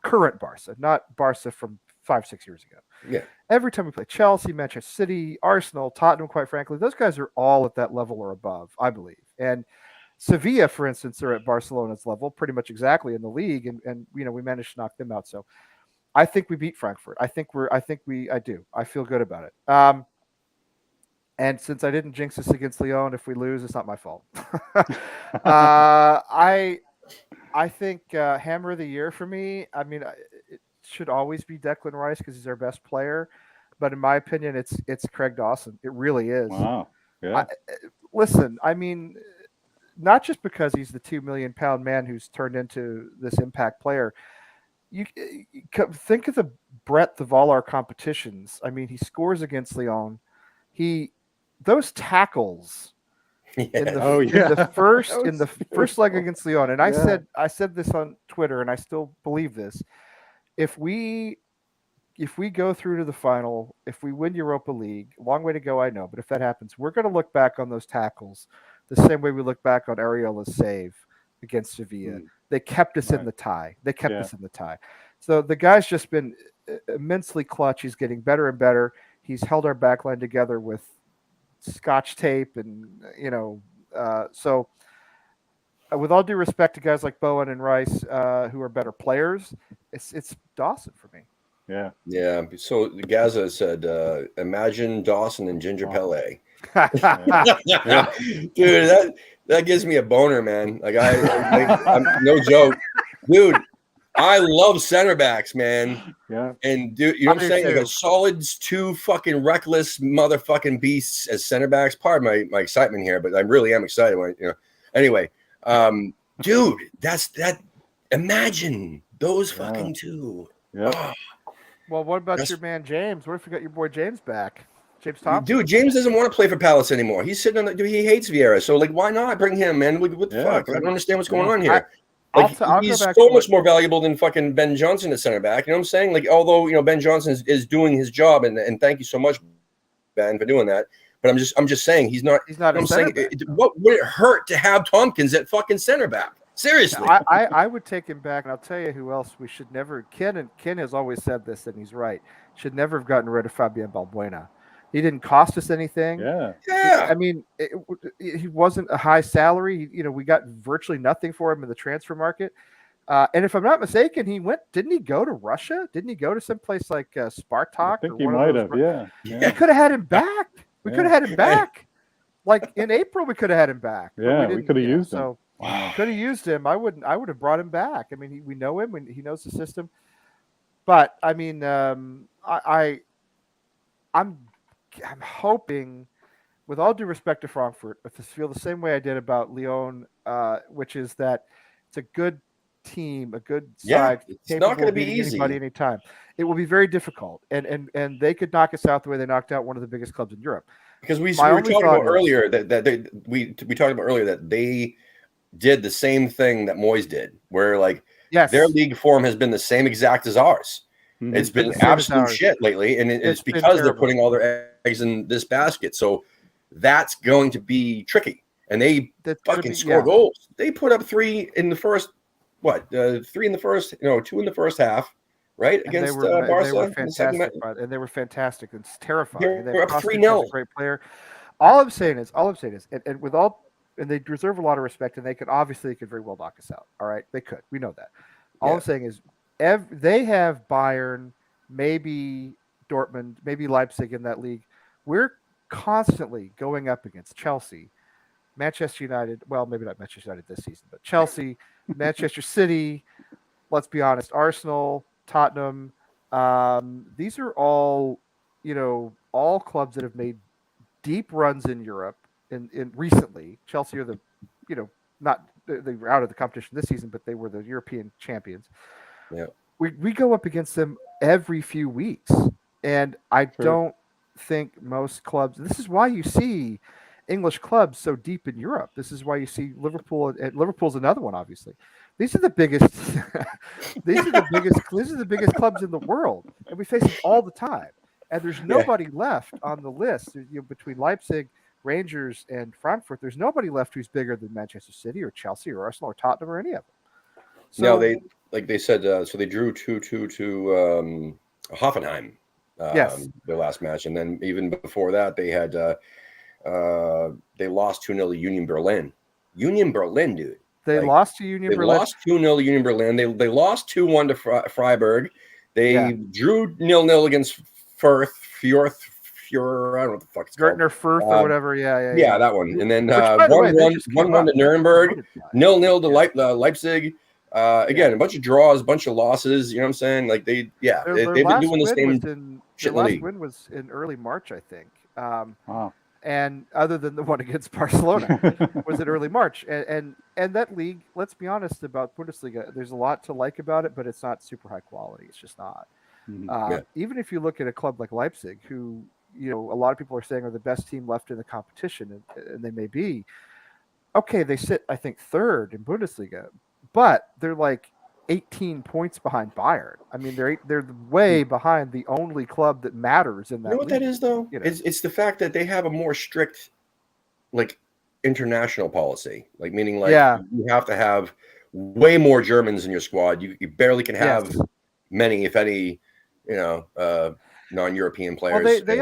current Barca, not Barca from 5-6 years ago. Yeah. Every time we play Chelsea, Manchester City, Arsenal, Tottenham, quite frankly, those guys are all at that level or above, I believe. And Sevilla, for instance, are at Barcelona's level, pretty much exactly in the league, and we managed to knock them out. So I think we beat Frankfurt. I do. I feel good about it. And since I didn't jinx this against Lyon, if we lose, it's not my fault. I think hammer of the year for me. I mean, it should always be Declan Rice because he's our best player, but in my opinion, it's Craig Dawson. It really is. Wow. Yeah. Listen, I mean, not just because he's the £2 million man who's turned into this impact player. You think of the breadth of all our competitions. I mean, he scores against Lyon. Those tackles in the first leg against Lyon, and I said this on Twitter, and I still believe this. If we go through to the final, if we win Europa League, long way to go, I know, but if that happens, we're going to look back on those tackles the same way we look back on Areola's save against Sevilla. They kept us in the tie. So the guy's just been immensely clutch. He's getting better and better. He's held our backline together with Scotch tape, and so with all due respect to guys like Bowen and Rice, who are better players, it's Dawson for me. Yeah. So Gaza said, imagine Dawson and Ginger Pele. Dude, that gives me a boner, man. Like I'm no joke, dude. I love center backs, man. Yeah. And dude, you know what I'm saying? Like a solid two fucking reckless motherfucking beasts as center backs. Pardon my excitement here, but I really am excited when Anyway, dude, that. Imagine those fucking two. Yeah. Oh. Well, what about your man James? What if we got your boy James back? James Thompson? Dude, James doesn't want to play for Palace anymore. He's sitting on the dude. He hates Vieira. So like, why not bring him, man? What the fuck? I don't understand what's going on here. He's so much more valuable than fucking Ben Johnson at center back. You know what I'm saying? Like, although Ben Johnson is doing his job, and thank you so much, Ben, for doing that. But I'm just saying he's not. He's not. I'm saying, what would it hurt to have Tompkins at fucking center back? Seriously, I would take him back, and I'll tell you who else we should never. Ken has always said this, and he's right. Should never have gotten rid of Fabian Balbuena. He didn't cost us anything. Yeah. I mean, he wasn't a high salary. We got virtually nothing for him in the transfer market. And if I'm not mistaken, didn't he go to Russia? Didn't he go to someplace like Spartak? I think he might have. Yeah. We could have had him back. We could have had him back. Like in April, we could have had him back. Yeah, we could have used him. So could have used him. I would have brought him back. I mean, we know him, and he knows the system. But I mean, I'm hoping, with all due respect to Frankfurt, to feel the same way I did about Lyon, which is that it's a good team, a good side. It's not going to be easy. Anybody, anytime. It will be very difficult, and they could knock us out the way they knocked out one of the biggest clubs in Europe. Because we were talking about earlier we talked about earlier that they did the same thing that Moyes did, where their league form has been the same exact as ours. Mm-hmm. It's been absolute shit lately, and it's because they're putting all their eggs in this basket. So that's going to be tricky. And they fucking score goals. They put up 3 in the first, 3 in the first, 2 in the first half, right? Against Barca. They were fantastic, and they were fantastic. It's terrifying. They're up 3-0. A great player. All I'm saying is, and with all, and they deserve a lot of respect, and they could very well knock us out. All right, they could. We know that. All I'm saying is, they have Bayern, maybe Dortmund, maybe Leipzig in that league. We're constantly going up against Chelsea, Manchester United. Well, maybe not Manchester United this season, but Chelsea, Manchester City. Let's be honest, Arsenal, Tottenham. These are all, all clubs that have made deep runs in Europe. In recently, Chelsea are they were out of the competition this season, but they were the European champions. Yeah. We go up against them every few weeks, and I don't think most clubs. This is why you see English clubs so deep in Europe. This is why you see Liverpool. And Liverpool's another one, obviously. These are the biggest. These are the biggest clubs in the world, and we face them all the time. And there's nobody left on the list between Leipzig, Rangers, and Frankfurt. There's nobody left who's bigger than Manchester City or Chelsea or Arsenal or Tottenham or any of them. So, no, they said, so they drew 2-2 to Hoffenheim, Yes. their last match, and then even before that, they had they lost 2-0 to Union Berlin. Union Berlin, dude. They Like, lost to Union They Berlin. lost 2-0 to Union Berlin. They lost 2-1 to Freiburg. They drew 0-0 against Fjord. I don't know what the fuck it's called. Gertner Firth or whatever. Yeah, that one. And then Which, by the way, they 1-1 just came 1-1 to up. Nuremberg. 0-0 to Yeah. Leipzig. Again, a bunch of draws, a bunch of losses. You know what I'm saying? Like they've been doing the same shit in the league. Their last win was in early March, I think. Wow. And other than the one against Barcelona, was in early March. And that league, let's be honest about Bundesliga, there's a lot to like about it, but it's not super high quality. It's just not. Even if you look at a club like Leipzig, who, you know, a lot of people are saying are the best team left in the competition, and they may be. Okay, they sit, I think, third in Bundesliga, but they're like 18 points behind Bayern. I mean, they're way behind the only club that matters in that. You know what league. that is, though? You know? It's the fact that they have a more strict, like, international policy. Like, meaning, like, you have to have way more Germans in your squad. You barely can have many, if any, you know, non-European players. Well, they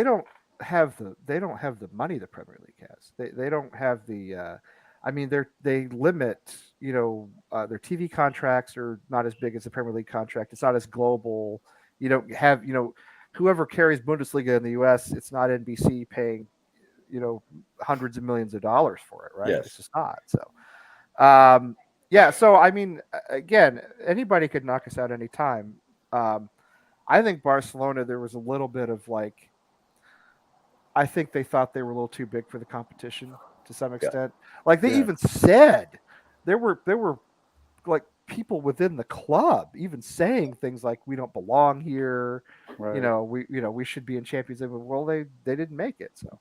don't have the money the Premier League has. They don't have the. I mean, they limit, you know, their TV contracts are not as big as the Premier League contract. It's not as global. You don't have, you know, whoever carries Bundesliga in the U.S., it's not NBC paying, you know, hundreds of millions of dollars for it, right? Yes. It's just not. So, So I mean, again, anybody could knock us out anytime. I think Barcelona, there was a little bit of like, I think they thought they were a little too big for the competition to some extent. Like they even said there were like people within the club even saying things like, we don't belong here. Right. We should be in Champions League. Well, they didn't make it. So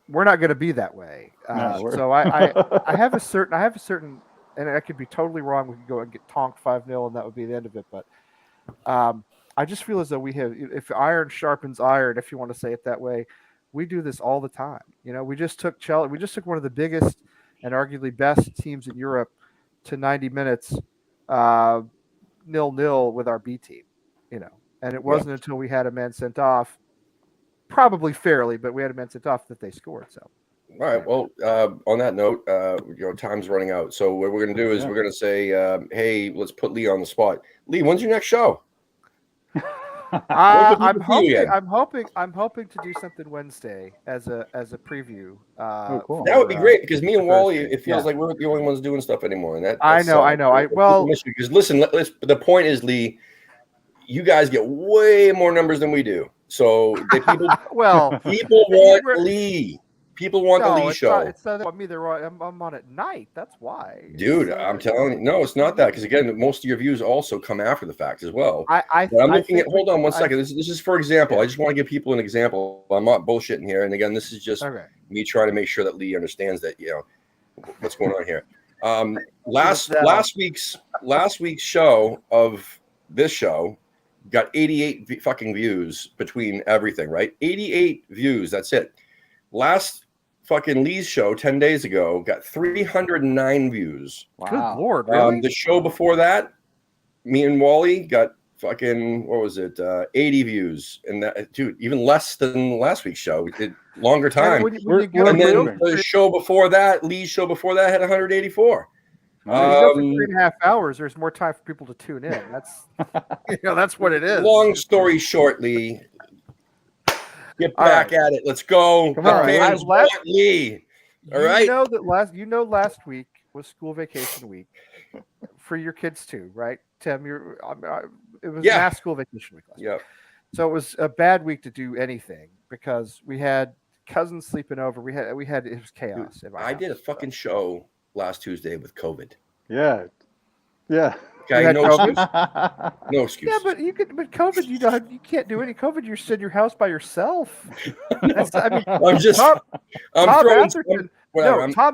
we're not going to be that way. So I have a certain, and I could be totally wrong. We could go and get tonked 5-0 and that would be the end of it. But I just feel as though we have, if iron sharpens iron, if you want to say it that way, we do this all the time. You know, we just took Chelsea. We just took one of the biggest and arguably best teams in Europe to 90 minutes, 0-0 with our B team. You know, and it wasn't until we had a man sent off, probably fairly, but we had a man sent off that they scored. So. All right. Well, on that note, time's running out. So what we're going to do is we're going to say, hey, let's put Lee on the spot. Lee, when's your next show? I'm hoping to do something Wednesday as a preview. Cool. That would be great because me and Wally, it feels like we're the only ones doing stuff anymore. And that I know. Because listen, the point is, Lee, you guys get way more numbers than we do. So people want Lee. People want the Lee show. It's not about me. I'm on at night. That's why. Dude, I'm telling you. No, it's not that. Because, again, most of your views also come after the fact as well. I'm looking at – hold on one second. This is for example. I just want to give people an example. I'm not bullshitting here. And, again, this is just me trying to make sure that Lee understands that, you know, what's going on here. Last week's show of this show got 88 fucking views between everything, right? 88 views. That's it. Last fucking Lee's show 10 days ago got 309 views. Wow. Good Lord, really? The show before that, me and Wally got fucking, 80 views. And that, dude, even less than last week's show. We did longer time. And then the show before that, Lee's show before that had 184. For 3.5 hours, there's more time for people to tune in. That's that's what it is. Long story short, Lee. Get back at it. Let's go. Come on. Fans want Lee. All right. You know last week was school vacation week for your kids too, right? Tim, it was mass school vacation week last week. So it was a bad week to do anything because we had cousins sleeping over. It was chaos. Dude, I did a fucking show last Tuesday with COVID. Yeah. Okay, no excuse. No excuse. Yeah, but COVID, you can't do any COVID. You're sitting in your house by yourself. Tom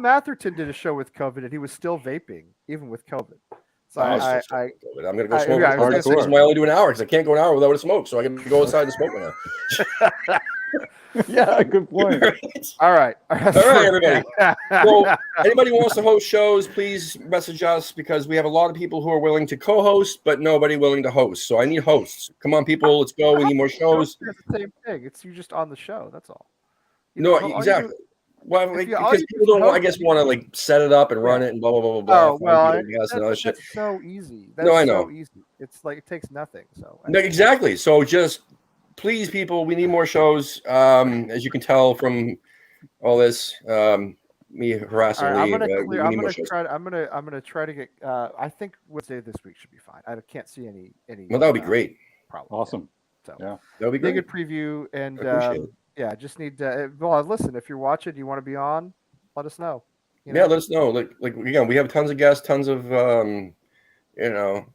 Atherton did a show with COVID, and he was still vaping even with COVID. So I'm gonna go smoke. I'm only do an hour because I can't go an hour without a smoke, so I can go inside and smoke now. Yeah, good point. All right. All right, everybody. So, anybody who wants to host shows, please message us because we have a lot of people who are willing to co-host, but nobody willing to host. So I need hosts. Come on, people, let's go. We need more shows. It's the same thing. It's you just on the show. That's all. You No, all you exactly. Well, if like, you- all because you do people is don't, I host- guess, want to like set it up and run it and blah blah blah blah blah. Oh well, find people, and all this shit. that's so easy. No, I That's know. so easy. It's like it takes nothing. So No, exactly. So just please, people, we need more shows. As you can tell from all this, me harassing all right, I'm Lee, gonna we clear. need more shows. I'm gonna try to get. I think Wednesday this week should be fine. I can't see any. Well, that would be great. Problem. Awesome. So Yeah. That would be be a great. good preview and Appreciate it. yeah, just need to. Well, listen, if you're watching, you want to be on, let us know. Yeah, let us know. Like again, we have tons of guests, tons of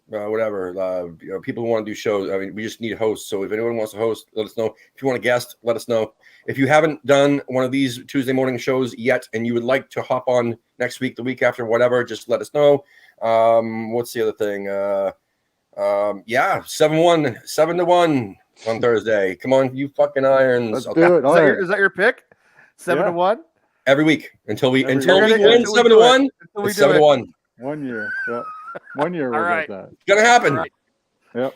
whatever. People who want to do shows. I mean, we just need hosts. So if anyone wants to host, let us know. If you want a guest, let us know. If you haven't done one of these Tuesday morning shows yet, and you would like to hop on next week, the week after, whatever, just let us know. What's the other thing? 7-1 on Thursday. Come on, you fucking irons! Let's I'll- do it. All right. Is that your pick? 7-1. every week until we Every until week. we win Until we 7-1. we It's do it. 7-1. 1 year. Yeah. 1 year we'll All right. get that. It's gonna happen. All right. Yep.